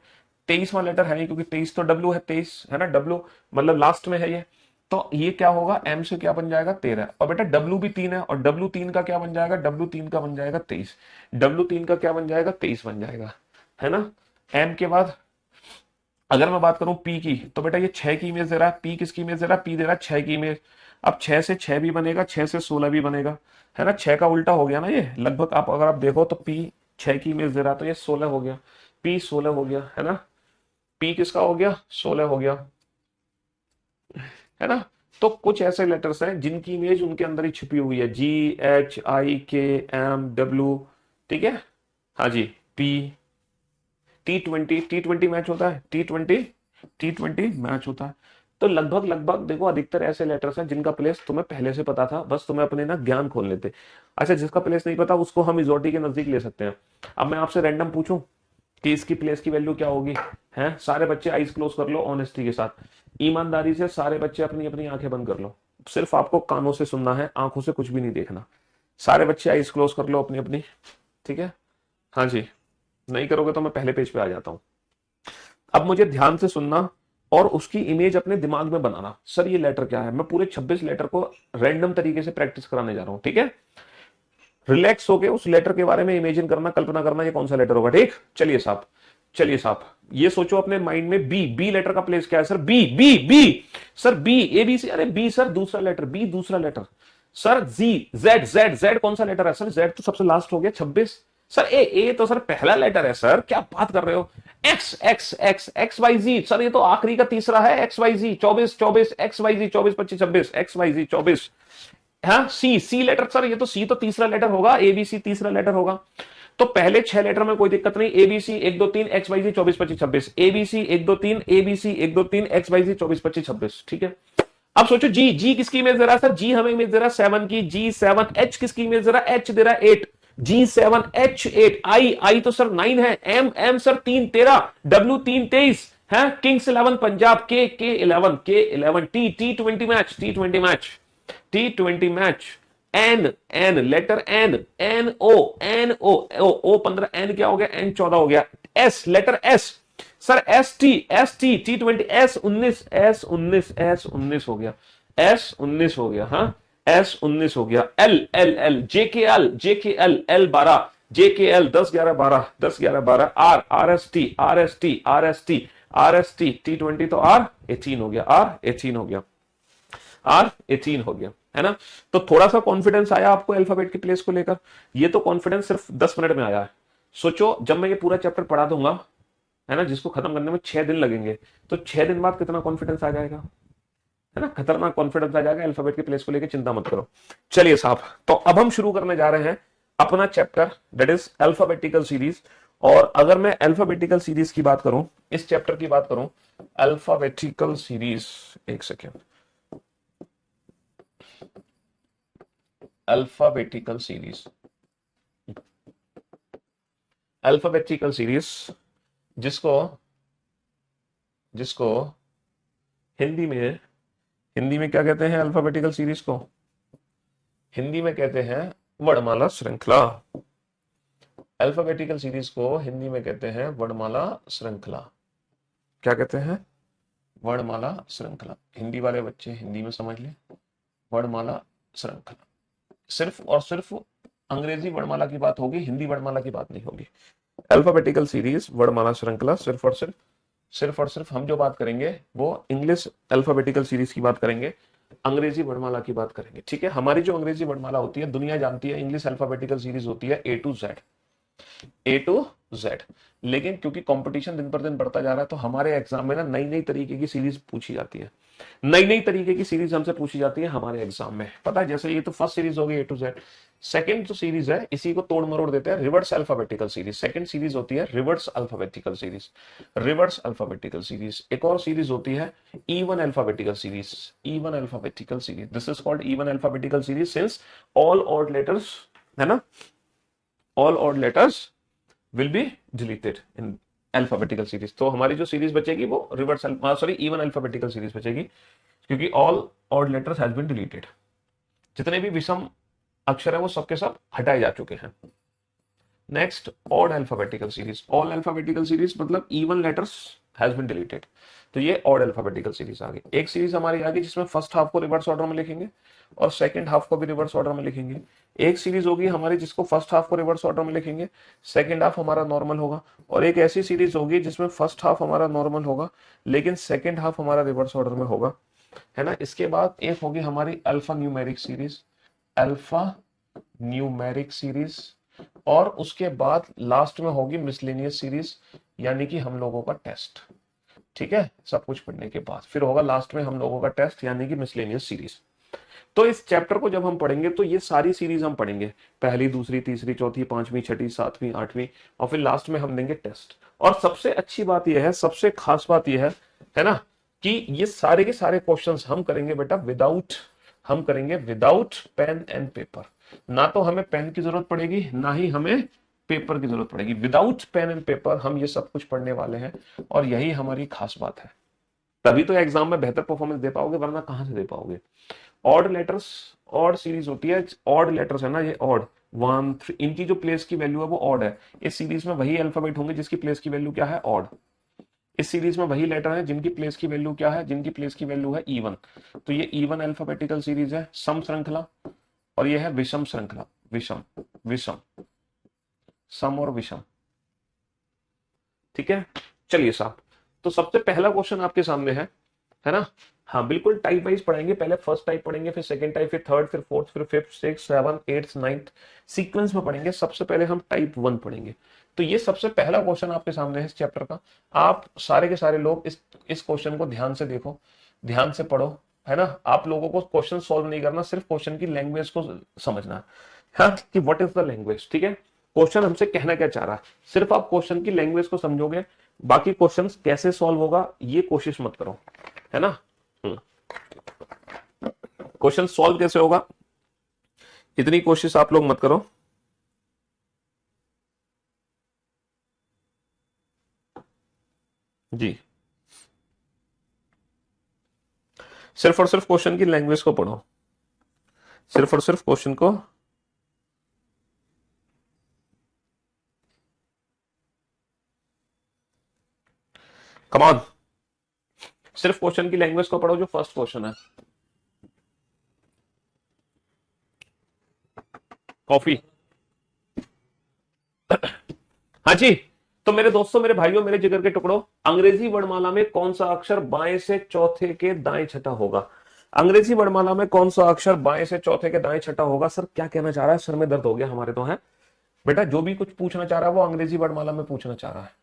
23वां लेटर है नहीं क्योंकि 23 तो डब्ल्यू है, 23 है ना, डब्ल्यू मतलब लास्ट में है ये। तो ये क्या होगा, एम से क्या बन जाएगा? 13। और बेटा डब्ल्यू भी 3 है, और डब्ल्यू 3 का क्या बन जाएगा? डब्ल्यू 3 का बन जाएगा 23, डब्ल्यू 3 का क्या बन जाएगा? 23 बन जाएगा है ना। एम के बाद अगर मैं बात करूं पी की, तो बेटा ये 6 की इमेज दे रहा है, पी किसकी इमेज दे रहा है? पी दे रहा है 6 की इमेज। अब 6 से 6 भी बनेगा, 6 से 16 भी बनेगा है ना, 6 का उल्टा हो गया ना ये लगभग। आप अगर आप देखो तो पी 6 की इमेज दे रहा है तो ये 16 हो गया, पी 16 हो गया है ना, पी किसका हो गया? 16 हो गया है ना। तो कुछ ऐसे लेटर्स हैं जिनकी इमेज उनके अंदर ही छिपी हुई है, जी एच आई के एम डब्ल्यू, ठीक है। हाँ जी, पी, T20 मैच होता है, T20 मैच होता है। तो लगभग लगभग देखो अधिकतर ऐसे लेटर्स हैं जिनका प्लेस तुम्हें पहले से पता था, बस तुम्हें अपने ना ज्ञान खोल लेते। अच्छा जिसका प्लेस नहीं पता उसको हम इजोटी के नजदीक ले सकते हैं। अब मैं आपसे रैंडम पूछूं कि इसकी प्लेस की वैल्यू क्या होगी, हैं? सारे बच्चे आईज क्लोज कर लो, ऑनेस्टी के साथ, ईमानदारी से सारे बच्चे अपनी अपनी आंखें बंद कर लो। सिर्फ आपको कानों से सुनना है, आंखों से कुछ भी नहीं देखना। सारे बच्चे आईज क्लोज कर लो अपनी अपनी, ठीक है। हाँ जी, नहीं करोगे तो मैं पहले पेज पे आ जाता हूं। अब मुझे ध्यान से सुनना और उसकी इमेज अपने दिमाग में बनाना। सर ये लेटर क्या है? मैं पूरे 26 लेटर को रैंडम तरीके से प्रैक्टिस कराने जा रहा हूं, ठीक है। रिलैक्स होके उस लेटर के बारे में इमेजिन करना, कल्पना करना ये कौन सा लेटर होगा, ठीक। चलिए साहब ये सोचो अपने माइंड में, बी, बी लेटर का प्लेस क्या है? Sir B, B B, sir B, A B C, अरे बी सर दूसरा लेटर, बी दूसरा letter. Sir ji, Z, Z, Z कौन सा लेटर है? सर जेड तो सबसे लास्ट हो गया 26। सर ए, ए तो सर पहला लेटर है सर, क्या बात कर रहे हो? X, X X X Y Z, sir ये तो आखिरी का तीसरा है, X Y Z 24 24, X Y Z 24 25 26, X Y Z 24। हाँ सी, सी लेटर, सर ये तो सी तो तीसरा लेटर होगा, एबीसी तीसरा लेटर होगा। तो पहले 6 लेटर में कोई दिक्कत नहीं, ABC 1 2 3 x Y Z 24 25 26, ABC 1 2 3, ABC 1 2 3 x Y Z 24 25 26, ठीक है। अब सोचो जी, जी किसकी इमेज दे रहा है? सर जी हमें इमेज दे रहा है 7 की, जी 7। एच किसकी इमेज दे रहा है? एच दे रहा है 8, जी 7 एच 8। आई, आई तो सर 9 है। एम, एम सर 3 13, डब्ल्यू 3 23 है, किंग्स 11 पंजाब, के 11, K 11, T, T20 match, T20 match, T20 match. N, N letter N, N O, N O, O 15, N क्या हो गया? एन 14 हो गया। S letter S, sir S T, T20, S 19, S 19, S 19 हो गया, S 19 हो गया, हाँ एस 19 हो गया। L, L L, JK L, L 12, JK L 10 11 12, 10 11 12। R, R S T, R S T, R S T, R S T, T20 तो are 18 हो गया, आर 18 हो गया, आर 18 हो गया है ना। तो थोड़ा सा कॉन्फिडेंस आया आपको अल्फाबेट की प्लेस को लेकर, ये तो कॉन्फिडेंस सिर्फ 10 मिनट में आया है। सोचो जब मैं ये पूरा चैप्टर पढ़ा दूंगा है ना, जिसको खत्म करने में 6 दिन लगेंगे, तो 6 दिन बाद कितना कॉन्फिडेंस आ जाएगा, है ना, खतरनाक कॉन्फिडेंस आ जाएगा अल्फाबेट की प्लेस को लेकर, चिंता मत करो। चलिए साहब, तो अब हम शुरू करने जा रहे हैं अपना chapter, that is alphabetical series. और अगर मैं अल्फाबेटिकल सीरीज की बात करूं, इस चैप्टर की बात करूं, अल्फाबेटिकल सीरीज, एक second, alphabetical series, alphabetical series जिसको जिसको हिंदी में क्या कहते हैं? अल्फाबेटिकल सीरीज को हिंदी में कहते हैं वर्णमाला श्रृंखला। अल्फाबेटिकल सीरीज को हिंदी में कहते हैं वर्णमाला श्रृंखला। क्या कहते हैं? वर्णमाला श्रृंखला। हिंदी वाले बच्चे हिंदी में समझ लें, वर्णमाला श्रृंखला। सिर्फ और सिर्फ अंग्रेजी वर्णमाला की बात होगी, हिंदी वर्णमाला की बात नहीं होगी। अल्फाबेटिकल सीरीज वर्णमाला श्रृंखला, सिर्फ और सिर्फ हम जो बात करेंगे वो इंग्लिश अल्फाबेटिकल सीरीज की बात करेंगे, अंग्रेजी वर्णमाला की बात करेंगे। ठीक है, हमारी जो अंग्रेजी वर्णमाला होती है दुनिया जानती है, इंग्लिश अल्फाबेटिकल सीरीज होती है A to Z। लेकिन क्योंकि कंपटीशन दिन पर दिन बढ़ता जा रहा है तो हमारे एग्जाम में ना नई नई तरीके की सीरीज पूछी जाती है, नई नई तरीके की सीरीज हमसे पूछी जाती है हमारे एग्जाम में। पता है, जैसे ये तो फर्स्ट सीरीज होगी A to Z, सेकंड जो सीरीज है इसी को तोड़ मरोड़ देते हैं reverse alphabetical series. Second series होती है reverse alphabetical series, reverse alphabetical series. एक और सीरीज होती है even alphabetical series, even alphabetical series. This is called even alphabetical series since all odd letters, है ना, all odd letters will be deleted in alphabetical series. तो हमारी जो series बचेगी वो रिवर्स इवन अल्फाबेटिकल सीरीज बचेगी, क्योंकि all odd letters has been deleted. जितने भी विषम अक्षर है वो सबके सब हटाए जा चुके हैं। Next, odd alphabetical series. All alphabetical series मतलब even letters has been deleted, तो ये ऑड अल्फाबेटिकल सीरीज आ गई। एक सीरीज हमारी आ गई जिसमें फर्स्ट हाफ को रिवर्स ऑर्डर में लिखेंगे और सेकंड हाफ को भी रिवर्स ऑर्डर में लिखेंगे। एक सीरीज होगी हमारी जिसको फर्स्ट हाफ को रिवर्स ऑर्डर में लिखेंगे, सेकंड हाफ हमारा नॉर्मल होगा। और एक ऐसी सीरीज होगी जिसमें फर्स्ट हाफ हमारा नॉर्मल होगा लेकिन सेकंड हाफ हमारा रिवर्स ऑर्डर में होगा, है ना। इसके बाद एक होगी हमारी alpha numeric series, alpha numeric series. और उसके बाद लास्ट में होगी मिसलेनियस सीरीज, यानी कि हम लोगों का टेस्ट। ठीक है, सब कुछ पढ़ने के बाद फिर होगा लास्ट में हम लोगों का टेस्ट, यानी कि मिसलेनियस सीरीज। तो इस चैप्टर को जब हम पढ़ेंगे तो ये सारी सीरीज हम पढ़ेंगे, पहली, दूसरी, तीसरी, चौथी, पांचवी, छठी, सातवीं, आठवीं, और फिर लास्ट में हम देंगे टेस्ट। और सबसे अच्छी बात यह है, सबसे खास बात यह है ना, कि ये सारे के सारे क्वेश्चंस हम करेंगे बेटा विदाउट पेन एंड पेपर। ना तो हमें पेन की जरूरत पड़ेगी ना ही हमें पेपर की जरूरत पड़ेगी। विदाउट पेन एंड पेपर हम ये सब कुछ पढ़ने वाले हैं और यही हमारी खास बात है। तभी तो एग्जाम में बेहतर परफॉर्मेंस दे पाओगे, वरना कहां से दे पाओगे। ऑड लेटर्स, ऑड सीरीज होती है, ऑड लेटर्स है ना, ये ऑड 1 3, इनकी जो प्लेस की वैल्यू है वो ऑड है। इस सीरीज में वही अल्फाबेट होंगे जिसकी प्लेस की वैल्यू क्या है, ऑड। इस सीरीज में वही लेटर है जिनकी प्लेस की वैल्यू क्या है, जिनकी प्लेस की वैल्यू है इवन। तो ये इवन अल्फाबेटिकल सीरीज है, सम श्रृंखला, और ये है विषम श्रृंखला, विषम विषम, सम और विषम। ठीक है, चलिए साहब, तो सबसे पहला क्वेश्चन आपके सामने है ना। हाँ बिल्कुल, टाइप वाइज पढ़ेंगे, पहले फर्स्ट टाइप पढ़ेंगे, फिर सेकंड टाइप, फिर थर्ड, फिर फोर्थ, फिर fifth, six, seven, eighth, ninth, sequence में पढ़ेंगे। सबसे पहले हम टाइप 1 पढ़ेंगे। तो ये सबसे पहला क्वेश्चन आपके सामने है इस चैप्टर का। आप सारे के सारे लोग इस क्वेश्चन को ध्यान से देखो, ध्यान से पढ़ो, है ना। आप लोगों को क्वेश्चन सॉल्व नहीं करना, सिर्फ क्वेश्चन की लैंग्वेज को समझना है कि व्हाट इज द लैंग्वेज। ठीक है, क्वेश्चन हमसे कहना क्या चाह रहा है, सिर्फ आप क्वेश्चन की लैंग्वेज को समझोगे, बाकी क्वेश्चन कैसे सॉल्व होगा ये कोशिश मत करो, है ना। क्वेश्चन सॉल्व कैसे होगा इतनी कोशिश आप लोग मत करो। जी, सिर्फ और सिर्फ क्वेश्चन की लैंग्वेज को पढ़ो, सिर्फ और सिर्फ क्वेश्चन को। कम ऑन, सिर्फ क्वेश्चन की लैंग्वेज को पढ़ो जो फर्स्ट क्वेश्चन है। कॉफी। हाँ जी, तो मेरे दोस्तों, मेरे भाइयों, मेरे जिगर के टुकड़ों, अंग्रेजी वर्णमाला में कौन सा अक्षर बाएं से चौथे के दाएं छठा होगा। अंग्रेजी वर्णमाला में कौन सा अक्षर बाएं से चौथे के दाएं छठा होगा। सर क्या कहना चाह रहा है, सर में दर्द हो गया हमारे तो है बेटा। जो भी कुछ पूछना चाह रहा है वो अंग्रेजी वर्णमाला में पूछना चाह रहा है।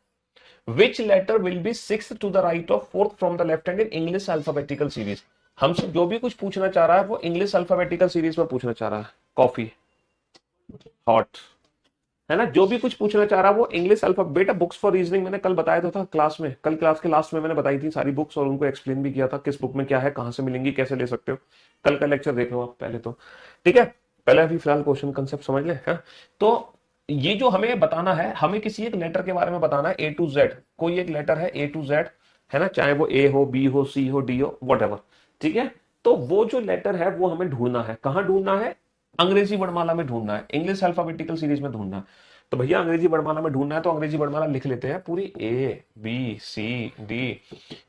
Which letter will be sixth to the right of fourth from the left hand in English alphabetical series। हमसे जो भी कुछ पूछना चाह रहा है वो इंग्लिश अल्फाबेटिकल सीरीज में पूछना चाह रहा है। कॉफी, हॉट, है ना। जो भी कुछ पूछना चाह रहा है वो इंग्लिश अल्फाबेट। बेटा बुक्स फॉर रीजनिंग मैंने कल बताया तो था क्लास में, कल क्लास के लास्ट में मैंने बताई थी सारी बुक्स और उनको एक्सप्लेन भी किया था किस बुक में क्या है, कहां से मिलेंगी, कैसे ले सकते हो। कल का लेक्चर देख लो आप पहले तो, ठीक है। पहले अभी फिलहाल क्वेश्चन कंसेप्ट समझ ले। हाँ? तो ये जो हमें बताना है, हमें किसी एक लेटर के बारे में बताना है, ए टू जेड, कोई एक लेटर है ए टू जेड, है ना, चाहे वो ए हो, बी हो, सी हो, डी हो, वट, ठीक है। तो वो जो लेटर है वो हमें ढूंढना है, कहां ढूंढना है, अंग्रेजी वर्णमाला में ढूंढना है, इंग्लिश अल्फाबेटिकल सीरीज में ढूंढना है। तो भैया अंग्रेजी वर्णमाला में ढूंढना है तो अंग्रेजी वर्णमाला लिख लेते हैं पूरी, A B C D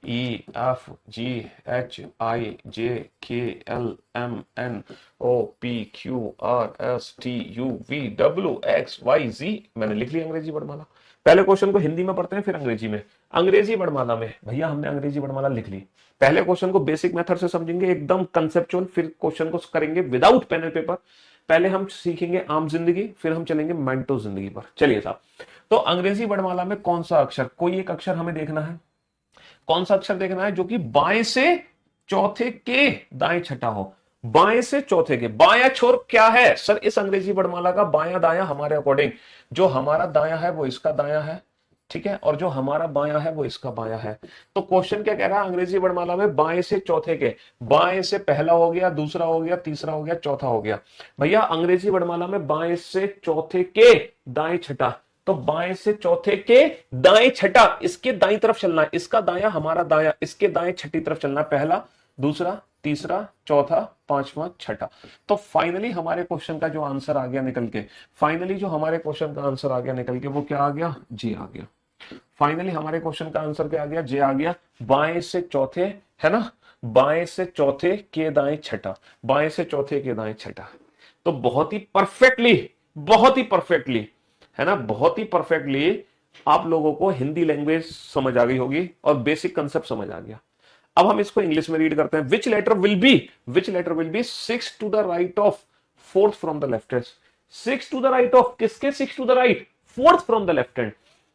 E F G H I J K L M N O P Q R S T U V W X Y Z, मैंने लिख लिया अंग्रेजी वर्णमाला। पहले क्वेश्चन को हिंदी में पढ़ते हैं फिर अंग्रेजी में। अंग्रेजी वर्णमाला में भैया हमने अंग्रेजी वर्णमाला लिख ली। पहले क्वेश्चन को बेसिक मेथड से समझेंगे एकदम कंसेप्चुअल, फिर क्वेश्चन को करेंगे विदाउट पेन एंड पेपर। पहले हम सीखेंगे आम जिंदगी, फिर हम चलेंगे मेंटो जिंदगी पर। चलिए साहब, तो अंग्रेजी वर्णमाला में कौन सा अक्षर, कोई एक अक्षर हमें देखना है, कौन सा अक्षर देखना है जो कि बाएं से चौथे के दाएं छठा हो। बाएं से चौथे के, बायां छोर क्या है सर इस अंग्रेजी वर्णमाला का, बायां दायां हमारे अकॉर्डिंग, जो हमारा दायां है वो इसका दायां है, ठीक है, और जो हमारा बायां है वो इसका बायां है। तो क्वेश्चन क्या कह रहा है अंग्रेजी वर्णमाला में, बाएं से चौथे के, बाएं से पहला हो गया, दूसरा हो गया, तीसरा हो गया, चौथा हो गया। भैया अंग्रेजी वर्णमाला में बाएं से चौथे के दाएं छठा, तो बाएं से चौथे के दाएं छठा, इसके दाएं तरफ चलना है, इसका दायां हमारा दायां, इसके दाएं छठी तरफ चलना है, पहला दूसरा तीसरा चौथा पांचवा छठा। तो फाइनली हमारे क्वेश्चन का जो आंसर आ गया निकल के, फाइनली जो हमारे क्वेश्चन का आंसर आ गया निकल के, वो क्या आ गया, जी आ गया। फाइनली हमारे क्वेश्चन का आंसर क्या आ गया, जे आ गया। बाएं से चौथे, है ना, बाएं से चौथे के दाएं छठा, बाएं से चौथे के दाएं छठा। तो बहुत ही परफेक्टली, बहुत ही परफेक्टली, है ना, बहुत ही परफेक्टली आप लोगों को हिंदी लैंग्वेज समझ आ गई होगी और बेसिक कंसेप्ट समझ आ गया। अब हम इसको इंग्लिश में रीड करते हैं। Which letter will be 6 to the right of 4th from the left hand. 6 to the right of, किसके 6 to the right, 4th from the left hand,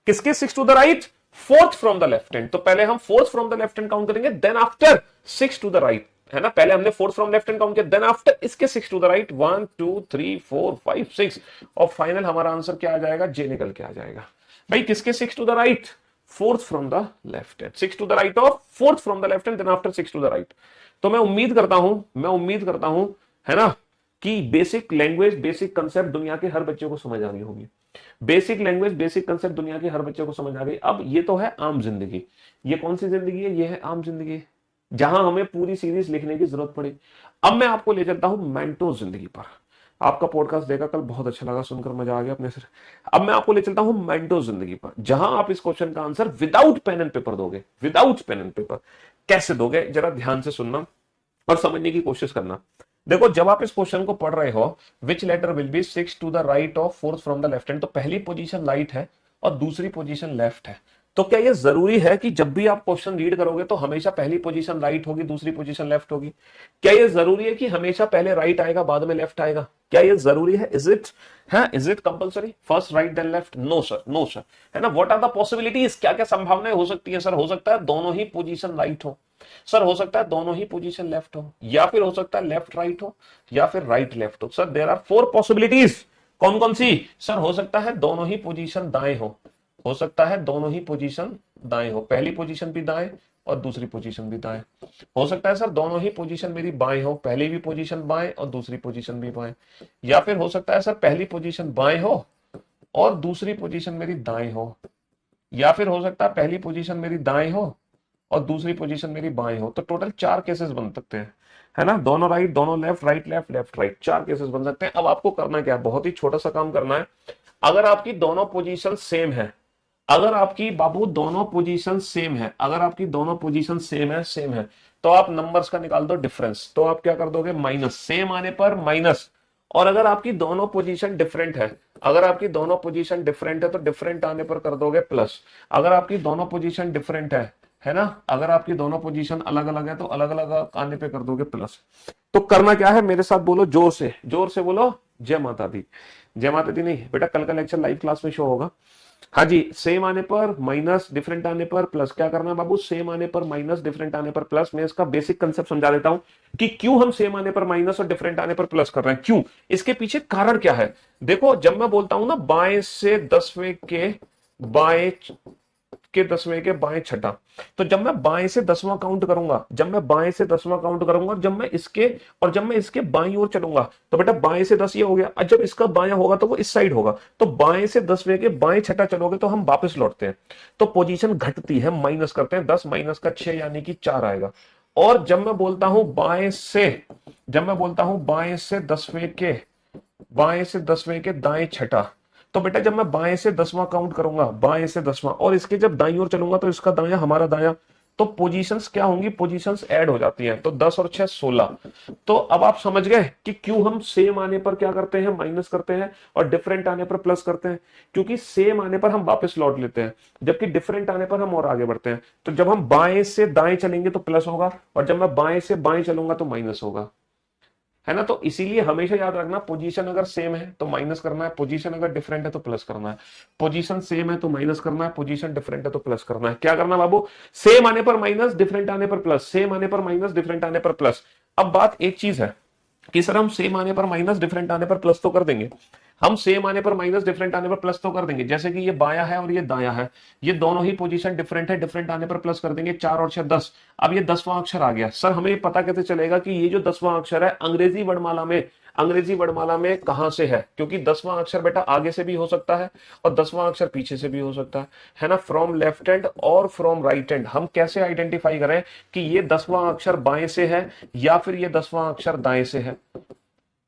किसके 6 to the right, 4th from the left hand. तो पहले हम 4th from the left hand count करेंगे, then after 6 to the right, है ना, पहले हमने 4th from left hand count किया, देन आफ्टर इसके 6 टू द राइट, 1 2 3 4 5 6, और फाइनल हमारा आंसर क्या आ जाएगा, जे निकल के आ जाएगा। भाई किसके 6 to the right, 4th from the left hand, 6 to the right of 4th from the left hand, then after 6 to the right. तो मैं उम्मीद करता हूं, है ना, कि बेसिक लैंग्वेज, बेसिक कंसेप्ट दुनिया के हर बच्चे को समझ आ गई होगी। बेसिक लैंग्वेज, बेसिक कंसेप्ट दुनिया के हर बच्चे को समझ आ गई। अब ये तो है आम जिंदगी, ये कौन सी जिंदगी है, ये है आम जिंदगी, जहां हमें पूरी सीरीज लिखने की जरूरत पड़े। अब मैं आपको ले चलता हूं मेंटो जिंदगी पर। आपका पॉडकास्ट देखा कल, बहुत अच्छा लगा, सुनकर मजा आ गया अपने सिर। अब मैं आपको ले चलता हूं मेंटो जिंदगी पर, जहां आप इस क्वेश्चन का answer without pen and paper दोगे। विदाउट पेन एंड पेपर कैसे दोगे, जरा ध्यान से सुनना और समझने की कोशिश करना। देखो जब आप इस क्वेश्चन को पढ़ रहे हो, which letter will be 6 to the right of 4th from the left hand, तो पहली पोजीशन राइट है और दूसरी पोजीशन लेफ्ट है। तो क्या ये जरूरी है कि जब भी आप क्वेश्चन रीड करोगे तो हमेशा पहली पोजीशन राइट होगी, दूसरी पोजीशन लेफ्ट होगी? क्या ये जरूरी है कि हमेशा पहले राइट आएगा बाद में लेफ्ट आएगा? क्या ये जरूरी है? इज इट है, is it compulsory first right then left? No sir, no sir, है ना। व्हाट आर द पॉसिबिलिटीज, क्या क्या संभावनाएं हो सकती है सर? हो सकता है दोनों ही पोजीशन राइट हो सर, हो सकता है दोनों ही पोजीशन लेफ्ट हो, या फिर हो सकता है लेफ्ट राइट हो, या फिर राइट लेफ्ट हो। Sir there are 4 possibilities. कौन कौन सी? सर हो सकता है दोनों ही पोजीशन दाएं हो सकता है दोनों ही पोजीशन दाएं हो, पहली पोजीशन भी दाएं और दूसरी पोजीशन भी दाएं। हो सकता है सर दोनों ही पोजीशन मेरी बाएं हो, पहली भी पोजीशन बाएं और दूसरी पोजीशन भी बाएं। या फिर हो सकता है सर पहली पोजीशन बाएं हो और दूसरी पोजीशन मेरी दाएं हो। या फिर हो सकता है पहली पोजीशन मेरी दाएं हो और दूसरी पोजीशन मेरी बाएं हो। तो टोटल 4 केसेस बन सकते हैं, है ना, दोनों राइट, दोनों left, right left, left right, 4 cases बन सकते हैं। अब आपको करना क्या है, बहुत ही छोटा सा काम करना है। अगर आपकी दोनों पोजीशन सेम है, अगर आपकी बाबू दोनों पोजीशन सेम है, अगर आपकी दोनों पोजीशन सेम है, तो आप नंबर्स का निकाल दो डिफरेंस। तो आप क्या कर दोगे, माइनस, सेम आने पर माइनस। और अगर आपकी दोनों पोजीशन डिफरेंट है, अगर आपकी दोनों पोजीशन डिफरेंट है तो डिफरेंट आने पर कर दोगे प्लस। अगर आपकी दोनों पोजीशन डिफरेंट है ना, अगर आपकी दोनों पोजीशन अलग अलग है तो अलग अलग आने पे कर दोगे प्लस। तो करना क्या है, मेरे साथ बोलो जोर से बोलो, जय माता दी। जय माता दी नहीं बेटा, कल का लेक्चर लाइव क्लास में शो होगा। हाँ जी, सेम आने पर माइनस, डिफरेंट आने पर प्लस। क्या करना है बाबू, सेम आने पर माइनस, डिफरेंट आने पर प्लस। मैं इसका बेसिक कंसेप्ट समझा देता हूं कि क्यों हम सेम आने पर माइनस और डिफरेंट आने पर प्लस कर रहे हैं, क्यों, इसके पीछे कारण क्या है। देखो जब मैं बोलता हूं ना बाएं से 10वें के बाएं के 10वें के बाएं छठा। तो जब मैं बाएं से 10वां काउंट करूंगा, जब मैं बाएं से 10वां काउंट करूंगा, जब मैं इसके बाईं ओर चलूंगा, तो बेटा बाएं से 10 ये हो गया। और जब इसका बायां होगा तो वो इस साइड होगा। तो बाएं से 10वें के बाएं छठा चलोगे तो हम वापस लौटते हैं, तो पोजीशन घटती है, माइनस करते हैं, 10 माइनस का 6 यानी कि 4 आएगा। और जब मैं बोलता हूं बाएं से 10वें के दाएं छठा, तो बेटा जब मैं बाएं से 10वां काउंट करूंगा, बाएं से 10वां, और इसके जब दाईं ओर चलूंगा तो इसका दायां हमारा दायां, तो पोजीशंस क्या होंगी, पोजीशंस ऐड हो जाती हैं। तो 10 और 6 16। तो अब आप समझ गए कि क्यों हम सेम आने पर क्या करते हैं, माइनस करते हैं, और डिफरेंट आने पर प्लस करते हैं। क्योंकि सेम आने पर हम वापस लौट लेते हैं, जबकि डिफरेंट आने पर हम और आगे बढ़ते हैं। तो जब हम बाएं से दाएं चलेंगे तो प्लस होगा, और जब मैं बाएं से बाएं चलूंगा तो माइनस होगा, है ना। तो इसीलिए हमेशा याद रखना, पोजीशन अगर सेम है तो माइनस करना है, पोजीशन अगर डिफरेंट है तो प्लस करना है। पोजीशन सेम है तो माइनस करना है, पोजीशन डिफरेंट है तो प्लस करना है। क्या करना बाबू, सेम आने पर माइनस, डिफरेंट आने पर प्लस, सेम आने पर माइनस, डिफरेंट आने पर प्लस। अब बात एक चीज है कि सर हम सेम आने पर माइनस, डिफरेंट आने पर प्लस तो कर देंगे, हम सेम आने पर माइनस, डिफरेंट आने पर प्लस तो कर देंगे। जैसे कि ये बाया है और ये दाया है, ये दोनों ही पोजीशन डिफरेंट है, डिफरेंट आने पर प्लस कर देंगे, 4 और 6 10। अब ये 10वां अक्षर आ गया, सर हमें पता कैसे चलेगा कि ये जो 10वां अक्षर है अंग्रेजी वर्णमाला में कहां से है, क्योंकि 10वां अक्षर बेटा आगे से भी हो सकता है और 10वां अक्षर पीछे से भी हो सकता है ना। फ्रॉम लेफ्ट हैंड और फ्रॉम राइट हैंड हम कैसे आइडेंटिफाई करें कि ये 10वां अक्षर बाएं से है या फिर ये 10वां अक्षर दाएं से है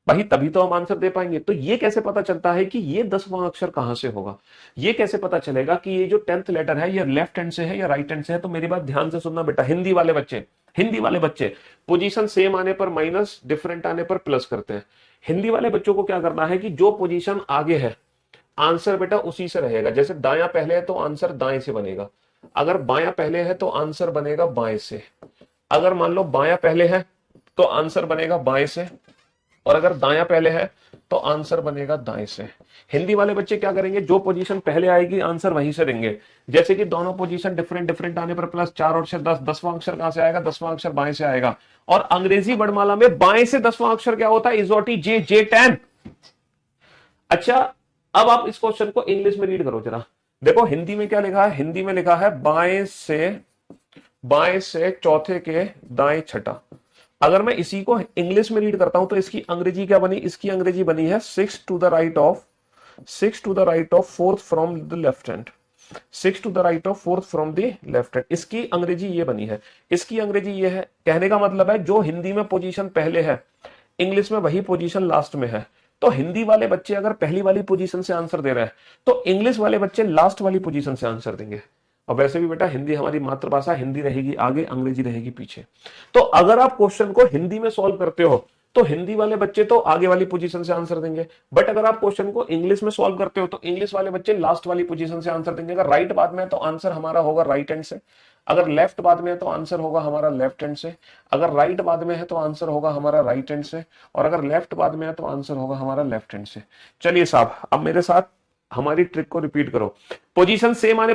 भाई, तभी तो हम आंसर दे पाएंगे। तो ये कैसे पता चलता है कि ये 10वां अक्षर कहां से होगा, ये कैसे पता चलेगा कि ये जो 10th लेटर है ये लेफ्ट हैंड से है या राइट हैंड से है। तो मेरी बात ध्यान से सुनना बेटा, हिंदी वाले बच्चे पोजीशन सेम आने पर माइनस, डिफरेंट आने पर प्लस करते हैं। हिंदी वाले बच्चों को क्या करना है कि जो पोजीशन आगे है आंसर बेटा उसी से रहेगा। जैसे दायां पहले है तो आंसर दाएं से बनेगा, अगर बायां पहले है तो आंसर बनेगा बाएं से, अगर मान लो बायां पहले है तो आंसर बनेगा बाएं से, और अगर दायां पहले है तो आंसर बनेगा दाएं से। हिंदी वाले बच्चे क्या करेंगे, जो पोजीशन पहले आएगी आंसर वहीं से देंगे। जैसे कि दोनों पोजीशन डिफरेंट डिफरेंट आने पर प्लस, 4 और 6 10, 10वां अक्षर कहां से आएगा, 10वां अक्षर बाएं से आएगा। और अंग्रेजी वर्णमाला में बाएं से 10वां अक्षर क्या होता है, इजोटी जे, जे 10। अच्छा, अब आप इस क्वेश्चन को इंग्लिश में रीड करो जरा, देखो हिंदी में क्या लिखा है, हिंदी में लिखा है बाएं से चौथे के दाएं छठा। अगर मैं इसी को इंग्लिश में रीड करता हूं तो इसकी अंग्रेजी क्या बनी, इसकी अंग्रेजी बनी है 6 to the right of fourth from the left hand, 6 to the right of fourth from the left hand. इसकी अंग्रेजी ये बनी है, इसकी अंग्रेजी ये है। कहने का मतलब है जो हिंदी में पोजीशन पहले है इंग्लिश में वही पोजीशन लास्ट में है। तो हिंदी वाले बच्चे अगर पहली वाली पोजीशन से आंसर दे रहे हैं तो इंग्लिश वाले बच्चे लास्ट वाली पोजीशन से आंसर देंगे। और वैसे भी बेटा हिंदी हमारी मातृभाषा, हिंदी रहेगी आगे, अंग्रेजी रहेगी पीछे। तो अगर आप क्वेश्चन को हिंदी में सॉल्व करते हो तो हिंदी वाले बच्चे तो आगे वाली पोजीशन से आंसर देंगे, बट अगर आप क्वेश्चन को इंग्लिश में सॉल्व करते हो तो इंग्लिश वाले बच्चे लास्ट वाली पोजीशन से आंसर देंगे। अगर राइट बाद में है तो आंसर हमारा होगा राइट हैंड से, अगर लेफ्ट बाद में है तो आंसर होगा हमारा लेफ्ट हैंड से, अगर राइट बाद में है तो आंसर होगा हमारा राइट हैंड से, और अगर लेफ्ट बाद में है तो आंसर होगा हमारा लेफ्ट हैंड से। चलिए साहब, अब मेरे साथ हमारी ट्रिक को रिपीट करो। पोजीशन सेम आने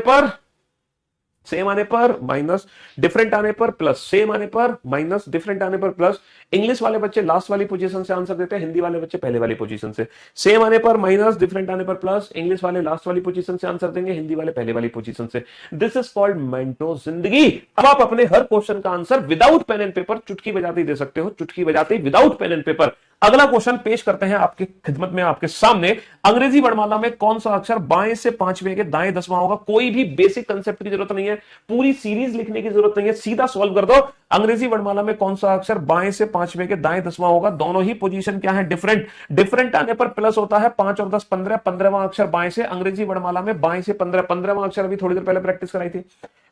पर माइनस, डिफरेंट आने पर प्लस, सेम आने पर माइनस, डिफरेंट आने पर प्लस। इंग्लिश वाले बच्चे लास्ट वाली पोजीशन से आंसर देते हैं, हिंदी वाले बच्चे पहले वाली पोजीशन से। सेम आने पर माइनस, डिफरेंट आने पर प्लस, इंग्लिश वाले लास्ट वाली पोजीशन से आंसर देंगे, हिंदी वाले पहले वाली पोजीशन से। दिस इज कॉल्ड मेंटो जिंदगी। अब आप अपने हर क्वेश्चन का answer without pen and paper चुटकी बजाते ही दे सकते हो, चुटकी बजाते ही विदाउट पेन एंड पेपर। अगला क्वेश्चन पेश करते हैं आपकी खिदमत में, आपके सामने। अंग्रेजी वर्णमाला में कौन सा अक्षर बाएं से पांचवें के दाएं 10वां होगा। कोई भी बेसिक कंसेप्ट की जरूरत नहीं है, पूरी सीरीज लिखने की जरूरत नहीं है, सीधा सॉल्व कर दो। अंग्रेजी वर्णमाला में कौन सा अक्षर बाएं से पांचवें के दाएं 10वां होगा। दोनों ही पोजीशन क्या है, डिफरेंट। डिफरेंट आने पर प्लस होता है, 5 और 10 15, 15वां अक्षर बाएं से। अंग्रेजी वर्णमाला में बाएं से 15, 15वां अक्षर अभी थोड़ी देर पहले प्रैक्टिस कराई थी।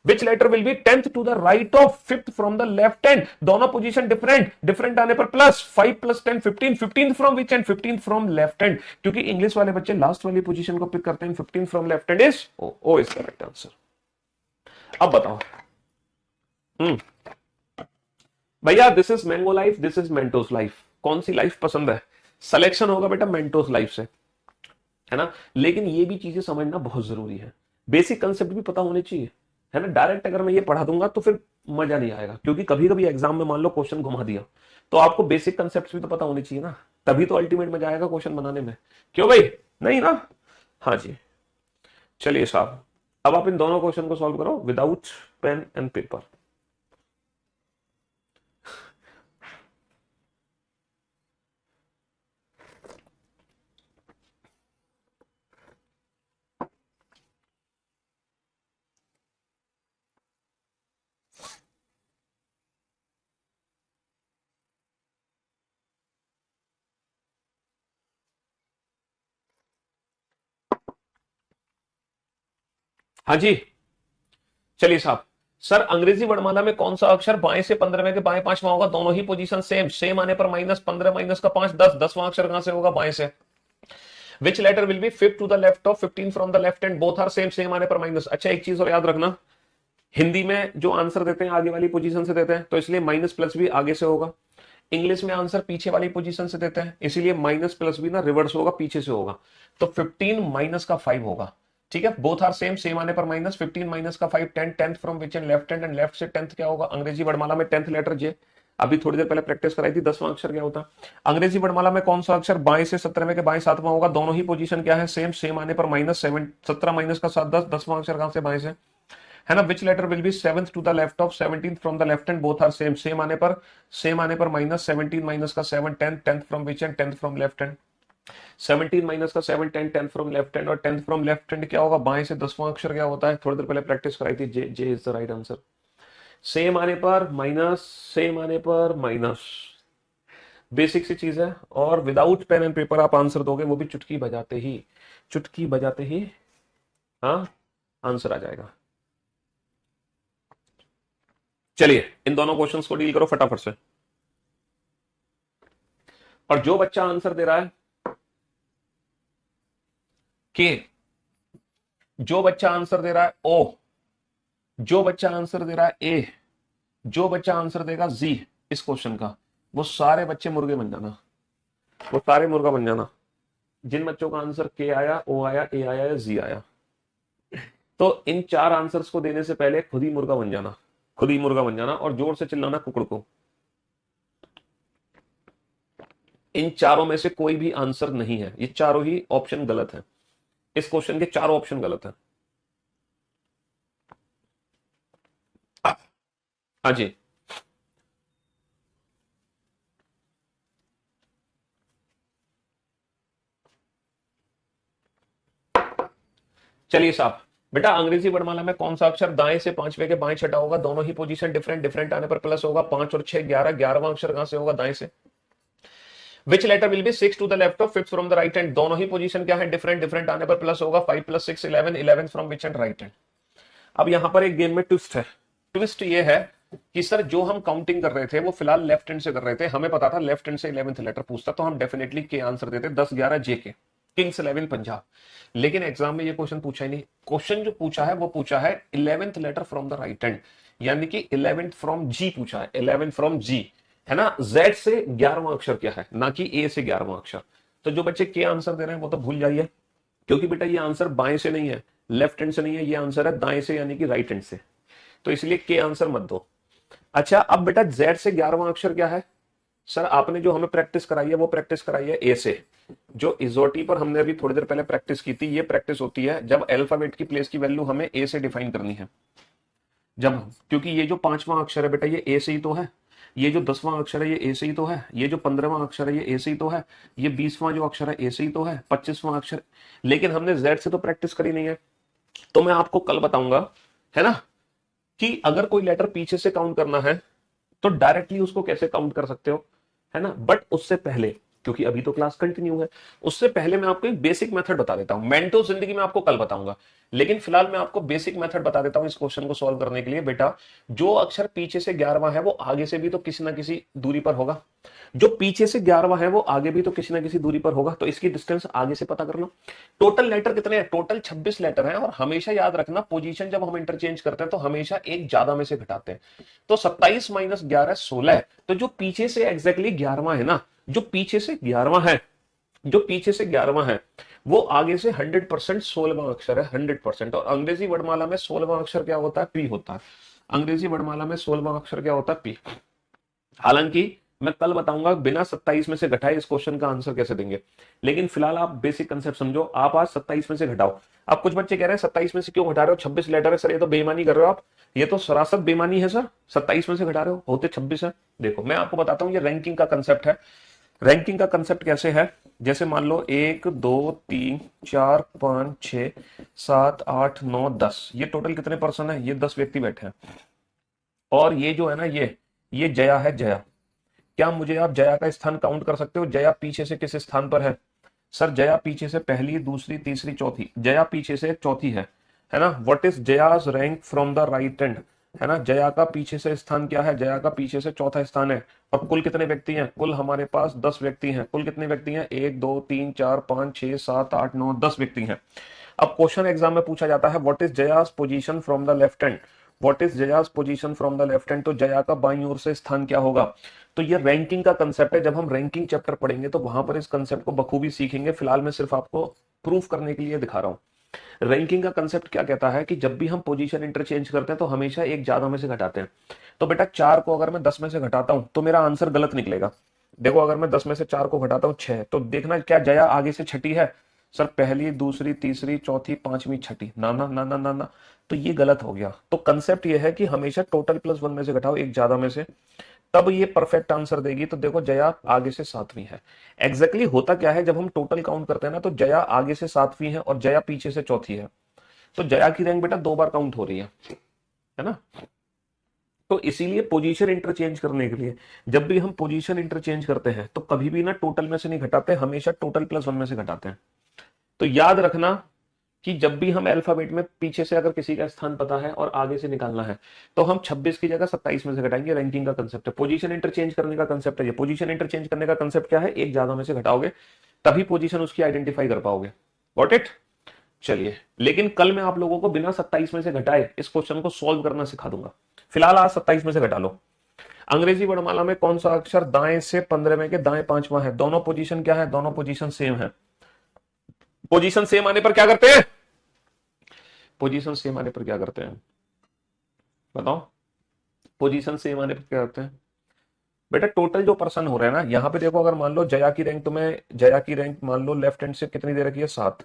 Which letter will be 10th to the right of 5th from the left hand? दोनों पोजीशन डिफरेंट, डिफरेंट आने पर plus, 5 plus 10 15, 15th from which and, 15th from left hand. क्योंकि इंग्लिश वाले बच्चे लास्ट वाली पोजीशन को पिक करते हैं। 15th from left hand is O is correct answer. अब बताओ भैया, this is mango life, this is Mentos life, कौन सी लाइफ पसंद है? सिलेक्शन होगा बेटा मेंटोस लाइफ से, है ना। लेकिन ये भी चीजें समझना बहुत जरूरी है, बेसिक कंसेप्ट भी पता होने चाहिए, है ना। डायरेक्ट अगर मैं ये पढ़ा दूंगा तो फिर मजा नहीं आएगा, क्योंकि कभी कभी एग्जाम में मान लो क्वेश्चन घुमा दिया तो आपको बेसिक कंसेप्ट भी तो पता होने चाहिए ना, तभी तो अल्टीमेट मजा आएगा क्वेश्चन बनाने में। क्यों भाई, नहीं ना? हाँ जी, चलिए साहब, अब आप इन दोनों क्वेश्चन को सॉल्व करो विदाउट पेन एंड पेपर। हाँ जी, चलिए साहब। सर अंग्रेजी वर्णमाला में कौन सा अक्षर बाएं से 15वें के बाएं पांचवा होगा? दोनों ही पोजीशन सेम, सेम आने पर -15 माइनस का 5 10, 10वां अक्षर कहां से होगा? बाएं से। Which letter will be fifth to the left of 15 from the left hand? Both are same, same आने पर माइनस। अच्छा एक चीज और याद रखना, हिंदी में जो आंसर देते हैं आगे वाली पोजीशन से देते हैं, तो इसलिए माइनस प्लस भी आगे से होगा। इंग्लिश में आंसर पीछे वाली पोजीशन से देते हैं, इसीलिए माइनस प्लस भी ना रिवर्स होगा, पीछे से होगा। तो 15 माइनस का 5 होगा। ठीक है, बोथ आर सेम, सेम आने पर माइनस। 15 माइनस का 5 10, 10th from which and left hand, and left से 10th क्या होगा? अंग्रेजी वर्णमाला में 10th लेटर जे। अभी थोड़ी देर पहले प्रैक्टिस कराई थी, 10वां अक्षर क्या होता? अंग्रेजी वर्णमाला में कौन सा अक्षर बाएं से 17वें के बाएं 7वां होगा? दोनों ही पोजीशन क्या है? सेम, सेम आने पर -7, 17 माइनस का 7 10, 10वां अक्षर कहां से? बाएं से, है ना। Which letter will be 7th to the left of 17th from the left hand? Both are same, same आने पर, सेम आने पर -17 माइनस का 7 10, 10th from which and? 10th from left hand. 17 minus का 7 10, 10th फ्रॉम लेफ्ट हैंड, और 10th from left hand क्या होगा? बाएं से 10वां अक्षर क्या होता है? थोड़ी देर पहले प्रैक्टिस कराई थी, J, J is the right answer. Same आने पर माइनस, सेम आने पर माइनस, बेसिक सी चीज है। और विदाउट पेन एंड पेपर आप आंसर दोगे, वो भी चुटकी बजाते ही, चुटकी बजाते ही, हाँ, आंसर आ जाएगा। चलिए इन दोनों क्वेश्चंस को डील करो फटाफट से। और जो बच्चा आंसर दे रहा है के, जो बच्चा आंसर दे रहा है ओ, जो बच्चा आंसर दे रहा है ए, जो बच्चा आंसर देगा जी इस क्वेश्चन का, वो सारे बच्चे मुर्गे बन जाना, वो सारे मुर्गा बन जाना। जिन बच्चों का आंसर के आया, ओ आया, ए आया या जी आया, तो इन 4 आंसर्स को देने से पहले खुद ही मुर्गा बन जाना, खुद ही मुर्गा बन जाना, और जोर से चिल्लाना कुकड़ को। इन चारों में से कोई भी आंसर नहीं है, ये चारों ही ऑप्शन गलत है। इस क्वेश्चन के चारों ऑप्शन गलत है। हाँ जी, चलिए साहब। बेटा अंग्रेजी वर्णमाला में कौन सा अक्षर दाएं से 5वें के बाएं छठा होगा? दोनों ही पोजीशन डिफरेंट, डिफरेंट आने पर प्लस होगा। 5 और 6 11, 11वां अक्षर कहां से होगा? दाएं से। Which letter will be 6 to the left of 5th from the right hand? दोनों ही पोजीशन क्या है? डिफरेंट, डिफरेंट आने पर प्लस होगा। 5 + 6 11, 11th from which and? Right hand. अब यहां पर एक गेम में ट्विस्ट है। ट्विस्ट ये है कि सर जो हम काउंटिंग कर रहे थे वो फिलहाल लेफ्ट हैंड से कर रहे थे, हमें पता था लेफ्ट हैंड से 11th लेटर पूछता, तो हम डेफिनेटली के आंसर देते, 10 11 जे के, किंग्स 11 पंजाब। लेकिन एग्जाम में ये क्वेश्चन पूछा ही नहीं। क्वेश्चन जो पूछा है वो पूछा है 11th letter from the right hand, यानी कि 11th फ्रॉम जी पूछा है, 11 फ्रॉम जी, है ना। जेड से 11वां अक्षर क्या है, ना कि ए से 11वां अक्षर। तो जो बच्चे के आंसर दे रहे हैं वो तो भूल जाइए, क्योंकि बेटा ये आंसर बाएं से नहीं है, लेफ्ट हैंड से नहीं है, ये आंसर है दाएं से, यानी कि राइट हैंड से। तो इसलिए के आंसर मत दो। अच्छा अब बेटा जेड से 11वां अक्षर क्या है? सर आपने जो हमें प्रैक्टिस कराई है वो प्रैक्टिस कराई है ए से। जो इजोटी पर हमने अभी थोड़ी देर पहले प्रैक्टिस की थी, ये प्रैक्टिस होती है जब अल्फाबेट की प्लेस की वैल्यू हमें ए से डिफाइन करनी है। जब, क्योंकि ये जो 5वां अक्षर है बेटा ये ए से ही तो है, ये जो 10वां अक्षर है ये ए से ही तो है, ये जो 15वां अक्षर है ये ए से ही तो है, ये 20वां जो अक्षर है ए से ही तो है, 25वां अक्षर। लेकिन हमने जेड से तो प्रैक्टिस करी नहीं है। तो मैं आपको कल बताऊंगा, है ना, कि अगर कोई लेटर पीछे से काउंट करना है तो डायरेक्टली उसको कैसे काउंट कर सकते हो, है ना। बट उससे पहले, क्योंकि अभी तो क्लास कंटिन्यू है, उससे पहले मैं आपको एक बेसिक मेथड बता देता हूं। मेंटो जिंदगी में आपको कल बताऊंगा, लेकिन फिलहाल मैं आपको बेसिक मेथड बता देता हूं इस क्वेश्चन को सॉल्व करने के लिए। बेटा जो अक्षर पीछे से 11वां है वो आगे से भी तो किसी ना किसी दूरी पर होगा, जो पीछे से 11वां है वो आगे भी तो किसी ना किसी दूरी पर होगा, तो इसकी डिस्टेंस आगे से पता करना। टोटल लेटर कितने हैं? टोटल 26 लेटर हैं, और हमेशा याद रखना पोजीशन जब हम इंटरचेंज करते हैं तो हमेशा एक ज्यादा में से घटाते हैं। तो 27 - 11 16 है। तो जो पीछे से एग्जैक्टली 11वां है ना, जो पीछे से 11वां है, जो पीछे से 11वां है, वो आगे से 100% 16वां अक्षर है, 100%। और अंग्रेजी वर्णमाला में 16वां अक्षर क्या होता है? पी होता है। अंग्रेजी वर्णमाला में 16वां अक्षर क्या होता है? पी। हालांकि मैं कल बताऊंगा बिना 27 में से घटाए इस क्वेश्चन का आंसर कैसे देंगे। लेकिन फिलहाल आप बेसिक कंसेप्ट समझो। आप आज 27 में से घटाओ। अब कुछ बच्चे कह रहे हैं 27 में से क्यों घटा रहे हो, 26 लेटर है सर, ये तो बेईमानी कर रहे हो आप, ये तो सरासर बेईमानी है सर, 27 में से घटा रहे हो, होते 26 है। देखो मैं आपको बताता हूँ, ये रैंकिंग का कंसेप्ट है। रैंकिंग का कंसेप्ट कैसे है, जैसे मान लो 1 2 3 4 5 6 7 8 9 10, ये टोटल कितने पर्सन है, ये 10 व्यक्ति बैठे हैं। और ये जो है ना, ये जया है, जया। क्या मुझे आप जया का स्थान काउंट कर सकते हो, जया पीछे से किस स्थान पर है? सर जया पीछे से पहली, दूसरी, तीसरी, चौथी, जया पीछे से चौथी है ना। What is Jaya's rank from the right end, है ना। जया का पीछे से स्थान क्या है, जया का पीछे से चौथा स्थान है। और कुल कितने व्यक्ति हैं, कुल हमारे पास 10 व्यक्ति हैं। कुल कितने व्यक्ति हैं, 1 2 3 4 5 6 7 8 9 10 व्यक्ति हैं। अब क्वेश्चन एग्जाम में पूछा जाता है what is Jaya's position from the left hand, what is Jaya's position from the left hand, तो जया का बाईं ओर से स्थान क्या होगा। तो ये रैंकिंग का कंसेप्ट है। जब हम रैंकिंग चैप्टर पढ़ेंगे तो वहां पर इस कंसेप्ट को बखूबी सीखेंगे। फिलहाल मैं सिर्फ आपको प्रूफ करने के लिए दिखा रहा हूं। रैंकिंग का कंसेप्ट क्या कहता है कि जब भी हम पोजीशन इंटरचेंज करते हैं तो हमेशा एक ज्यादा में से घटाते हैं। तो बेटा 4 को अगर मैं 10 में से घटाता हूं तो मेरा आंसर गलत निकलेगा। देखो अगर मैं 10 में से 4 को घटाता हूं 6, तो देखना क्या जया आगे से छठी है? सर पहली, दूसरी, तीसरी, चौथी, पांचवी, छठी, ना ना ना ना ना ना, तो ये गलत हो गया। तो कंसेप्ट ये है कि हमेशा टोटल प्लस वन में से घटाओ एक ज्यादा में से, तब ये परफेक्ट आंसर देगी। तो देखो जया आगे से सातवीं है। एग्जैक्टली होता क्या है, जब हम टोटल काउंट करते हैं ना तो जया आगे से सातवीं है और जया पीछे से चौथी है। तो जया की रैंक बेटा 2 बार काउंट हो रही है ना। तो इसीलिए पोजीशन इंटरचेंज करने के लिए जब भी हम पोजीशन इंटरचेंज करते हैं तो कभी भी ना टोटल में से नहीं घटाते, हमेशा टोटल प्लस वन में से घटाते हैं। तो याद रखना कि जब भी हम अल्फाबेट में पीछे से अगर किसी का स्थान पता है और आगे से निकालना है तो हम 26 की जगह 27 में से घटाएंगे। रैंकिंग का कंसेप्ट है, पोजीशन इंटरचेंज करने का कंसेप्ट है। ये पोजीशन इंटरचेंज करने का कंसेप्ट क्या है, एक ज्यादा में से घटाओगे तभी पोजीशन उसकी आइडेंटिफाई कर पाओगे। Got it. चलिए, लेकिन कल मैं आप लोगों को बिना 27 में से घटाए इस क्वेश्चन को सॉल्व करना सिखा दूंगा। फिलहाल आज 27 में से घटा लो। अंग्रेजी वर्णमाला में कौन सा अक्षर दाएं से 15वें के दाएं पांचवा है? दोनों पोजीशन क्या है, दोनों पोजीशन सेम है। पोजीशन सेम आने पर क्या करते हैं, पोजीशन सेम आने पर क्या करते हैं बताओ, पोजीशन सेम आने पर क्या करते हैं? बेटा टोटल जो पर्सन हो रहे हैं ना, यहाँ पे देखो अगर मान लो जया की रैंक, तुम्हें जया की रैंक मान लो लेफ्ट हैंड से कितनी दे रखी है, 7।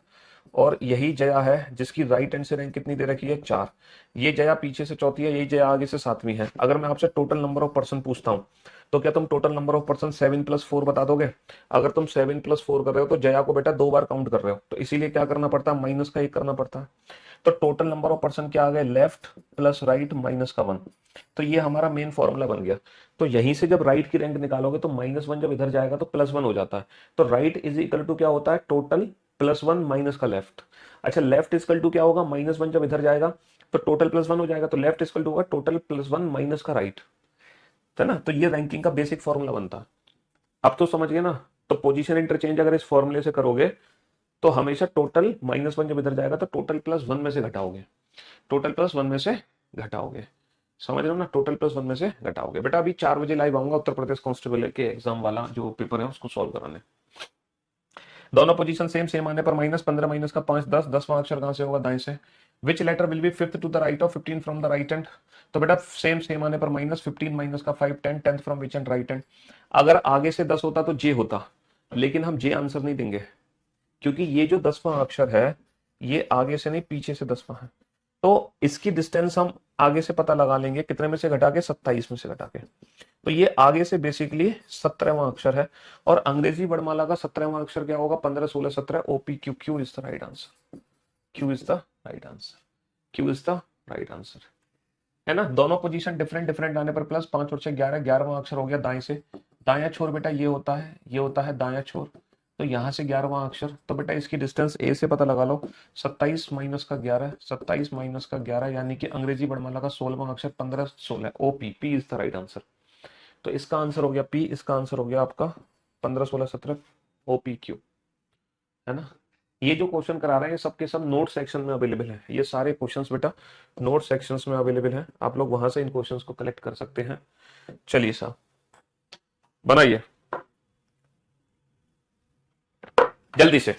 और यही जया है जिसकी राइट हैंड से रैंक कितनी दे रखी है, 4। ये जया पीछे से चौथी है, यही जया आगे से सातवीं है। अगर मैं आपसे टोटल नंबर ऑफ पर्सन पूछता हूँ तो क्या तुम टोटल नंबर ऑफ पर्सन 7 + 4 बता दोगे? अगर तुम 7 + 4 कर रहे हो तो जया को बेटा 2 बार काउंट कर रहे हो, तो इसीलिए क्या करना पड़ता है, माइनस का 1 करना पड़ता है। तो टोटल नंबर ऑफ पर्सन क्या आ गए, लेफ्ट प्लस राइट माइनस का 1। तो ये हमारा मेन फॉर्मूला बन गया। तो यहीं से जब राइट की रैंक निकालोगे तो -1 जब इधर जाएगा तो +1 हो जाता है। तो राइट इज इक्वल टू क्या होता है, टोटल +1 माइनस का लेफ्ट। अच्छा लेफ्ट इक्वल टू क्या होगा, -1 जब इधर जाएगा तो टोटल +1 हो जाएगा। तो लेफ्ट इक्वल टू होगा टोटल +1 माइनस का राइट, है ना। तो ये रैंकिंग का बेसिक फॉर्मूला बनता है। अब तो समझ गए ना। तो पोजीशन इंटरचेंज अगर इस फॉर्मूले से करोगे तो हमेशा टोटल -1 जब इधर जाएगा तो टोटल +1 में से घटाओगे, टोटल +1 में से घटाओगे। समझ रहे हो ना, टोटल +1 में से घटाओगे। बेटा अभी 4 बजे लाइव आऊंगा उत्तर प्रदेश कांस्टेबल के एग्जाम वाला जो पेपर है उसको सॉल्व कराने। दोनों पोजीशन सेम सेम आने पर -15 माइनस का 5 10, 10वां अक्षर कहां से होगा, दाएं से। Which letter will be fifth to the right of 15 from the right hand, तो बेटा सेम सेम आने पर -15 माइनस का 5 10, 10th from which and right hand. अगर आगे से 10 होता तो जे होता, लेकिन हम जे आंसर नहीं देंगे क्योंकि ये जो 10वां अक्षर है ये आगे से नहीं पीछे से 10वां है। तो इसकी डिस्टेंस हम आगे से पता लगा लेंगे, कितने में से घटा के, 27 में से घटा के। तो ये आगे से बेसिकली 17वां अक्षर है। और अंग्रेजी वर्णमाला का 17वां अक्षर क्या होगा, 15 16 17, OP Q. Q is the right answer, Q is the right answer, Q is the right answer, है ना। दोनों पोजीशन डिफरेंट डिफरेंट आने पर +5 और 6 11, 11वां अक्षर हो गया दाएं से। दाया छोर बेटा ये होता है, ये होता है दाया छोर। तो यहां से 11वां अक्षर, तो बेटा इसकी डिस्टेंस ए से पता लगा लो, 27 माइनस का 11, 27 माइनस का 11 यानी कि अंग्रेजी वर्णमाला का 16वां अक्षर 15 16, OP, P is the right answer. तो इसका आंसर हो गया पी, इसका आंसर हो गया आपका 15 16 17, ओपी क्यू, है ना। ये जो क्वेश्चन करा रहे हैं ये सब के सब नोट सेक्शन में अवेलेबल है। ये सारे क्वेश्चंस बेटा नोट सेक्शंस में अवेलेबल है, आप लोग वहां से इन क्वेश्चंस को कलेक्ट कर सकते हैं। चलिए साहब बनाइए जल्दी से।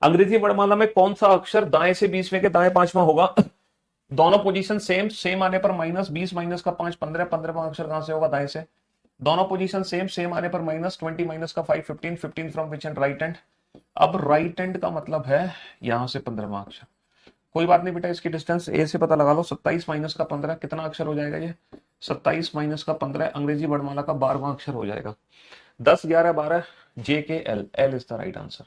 अंग्रेजी वर्णमाला में कौन सा अक्षर दाएं से 20 में के दाएं पांचवा होगा? दोनों पोजीशन सेम, सेम आने पर माइनस 20 माइनस का 5 15, 15वां अक्षर कहां से होगा? दाएं से। दोनों पोजीशन सेम, सेम आने पर माइनस 20 माइनस का 5 15, 15 from which and? Right hand. अब राइट हैंड का मतलब है यहां से 15वां अक्षर। कोई बात नहीं बेटा, इसकी डिस्टेंस ए से पता लगा लो। 27 माइनस का 15 कितना अक्षर हो जाएगा? ये 27 माइनस का 15 अंग्रेजी वर्णमाला का 12वां अक्षर हो जाएगा। 10 11 12 JKL, L is the right answer,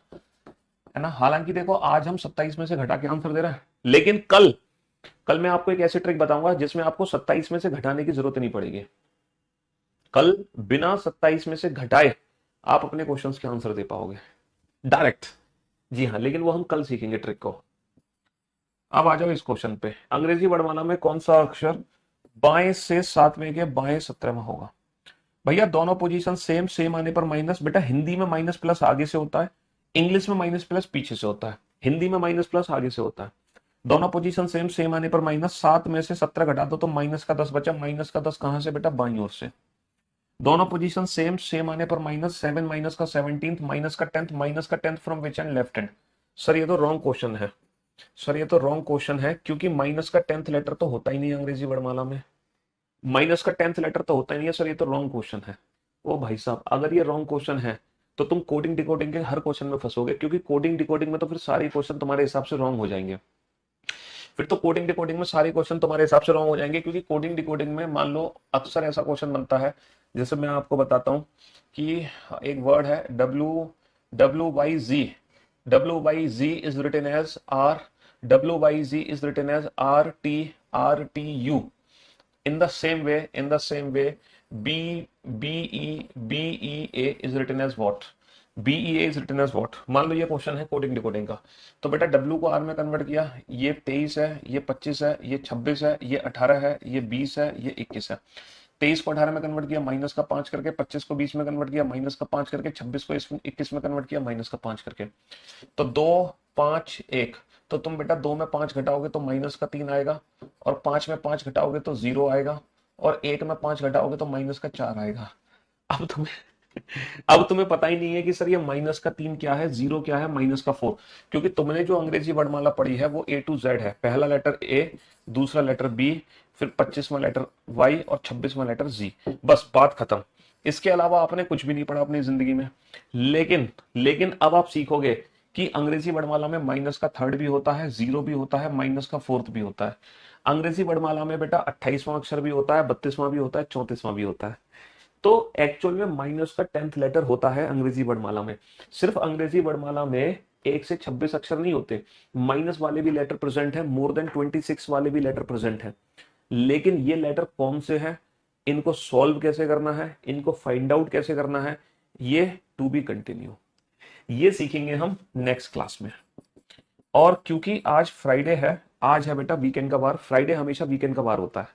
है ना। हालांकि देखो आज हम 27 में से घटा के आंसर दे रहे हैं, लेकिन कल मैं आपको एक ऐसी ट्रिक बताऊंगा जिसमें आपको 27 में से घटाने की जरूरत नहीं पड़ेगी। कल बिना 27 में से घटाए आप अपने क्वेश्चंस के आंसर दे पाओगे डायरेक्ट। जी हाँ, लेकिन वो हम कल सीखेंगे ट्रिक को। अब आ जाओ इस क्वेश्चन पे। अंग्रेजी वर्णमाला में कौन सा अक्षर बाएं से 7वें के बाएं 17वां होगा? भैया दोनों पोजीशन सेम, सेम आने पर माइनस। बेटा हिंदी में माइनस प्लस आगे से होता है, इंग्लिश में माइनस प्लस पीछे से होता है। हिंदी में माइनस प्लस आगे से होता है। दोनों पोजीशन सेम, सेम आने पर माइनस। 7 में से 17 घटा दो तो माइनस का 10 बचा। माइनस का 10 कहां से बेटा? बाईं ओर से। दोनों पोजीशन सेम, सेम आने पर माइनस। 7 माइनस का 17, माइनस का 10th, माइनस का 10th from which and? Left hand. Sir ये तो रॉन्ग क्वेश्चन है, सर ये तो रॉन्ग क्वेश्चन है, क्योंकि माइनस का 10th लेटर तो होता ही नहीं है अंग्रेजी वर्णमाला में। माइनस का 10th लेटर तो होता ही नहीं है सर, ये तो रॉन्ग क्वेश्चन है। ओ भाई साहब, अगर ये रॉन्ग क्वेश्चन है तो तुम कोडिंग डिकोडिंग के हर क्वेश्चन में फंसोगे, क्योंकि कोडिंग डिकोडिंग में तो फिर सारे क्वेश्चन तुम्हारे हिसाब से रॉन्ग हो जाएंगे। फिर तो कोडिंग डिकोडिंग में सारे क्वेश्चन तुम्हारे हिसाब से रॉन्ग हो जाएंगे, क्योंकि कोडिंग डिकोडिंग में मान लो अक्सर ऐसा क्वेश्चन बनता है, जैसे मैं आपको बताता हूं कि एक वर्ड है WYZ is written as R, WYZ is written as RTU। in the same way BEA is written as what? BEA is written as what? मान लो ये क्वेश्चन है कोडिंग डिकोडिंग का, तो बेटा W को R में कन्वर्ट किया, ये 23 है, ये 25 है, ये 26 है, ये 18 है, ये 20 है, ये 21 है। 23 को 18 में कन्वर्ट किया, माइनस का 5 करके। 25 को 20 में कन्वर्ट किया, माइनस का 5 करके। 26 को 21 में कन्वर्ट किया, माइनस का 5 करके। तो 2 5 1, तो तुम बेटा 2 में 5 घटाओगे तो माइनस का 3 आएगा, और 5 में 5 घटाओगे तो 0 आएगा, और 1 में 5 घटाओगे तो माइनस का 4 आएगा। अब तुम्हें पता ही नहीं है कि सर ये माइनस का 3 क्या है, 0 क्या है, माइनस का 4, क्योंकि तुमने जो अंग्रेजी वर्णमाला पढ़ी है वो A to Z है। पहला लेटर A, दूसरा लेटर B, फिर 25वां लेटर Y और 26वां लेटर Z। बस बात खत्म। इसके अलावा आपने कुछ भी नहीं पढ़ा अपनी जिंदगी में। लेकिन अब आप सीखोगे कि अंग्रेजी वर्णमाला में माइनस का 3rd भी होता है, 0 भी होता है, माइनस का 4th भी होता है। अंग्रेजी वर्णमाला में बेटा 28वां अक्षर भी होता है, 32वां भी होता है, 34वां भी होता है। तो एक्चुअल में माइनस का 10th लेटर होता है अंग्रेजी वर्णमाला में। सिर्फ अंग्रेजी वर्णमाला में 1 से 26 अक्षर नहीं होते, माइनस वाले भी लेटर प्रेजेंट है, मोर देन 26 वाले भी लेटर प्रेजेंट है। लेकिन ये लेटर कौन से हैं, इनको सॉल्व कैसे करना है, इनको फाइंड आउट कैसे करना है, ये टू बी कंटिन्यू, ये सीखेंगे हम नेक्स्ट क्लास में। और क्योंकि आज फ्राइडे है, आज है बेटा वीकेंड का बार। फ्राइडे हमेशा वीकेंड का बार होता है।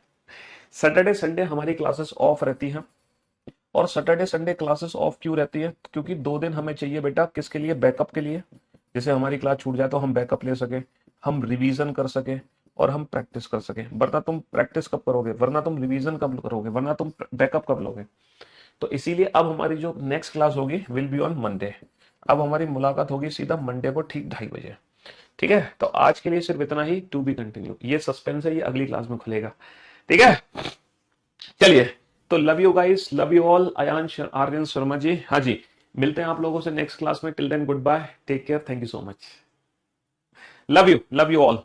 सैटरडे संडे हमारी क्लासेस ऑफ रहती हैं। और सैटरडे संडे क्लासेस ऑफ क्यों रहती है? क्योंकि 2 दिन हमें चाहिए बेटा, किसके लिए? बैकअप के लिए। जैसे हमारी क्लास छूट जाए तो हम बैकअप ले सके, हम रिवीजन कर सके, और हम प्रैक्टिस कर सके। वरना तुम प्रैक्टिस कब करोगे, वरना तुम रिवीजन कब करोगे, वरना तुम बैकअप कब लोगे? तो इसीलिए अब हमारी जो नेक्स्ट क्लास होगी विल बी ऑन मंडे। अब हमारी मुलाकात होगी सीधा मंडे को ठीक 2:30 बजे। ठीक है, तो आज के लिए सिर्फ इतना ही, टू बी कंटिन्यू। ये सस्पेंस है, ये अगली क्लास में खुलेगा। ठीक है, चलिए, तो love you guys, love you all. Ayansh Aryan Sharma ji, हाँ जी, मिलते हैं आप लोगों से नेक्स्ट क्लास में। Till then good bye, take care, thank you so much, love you all.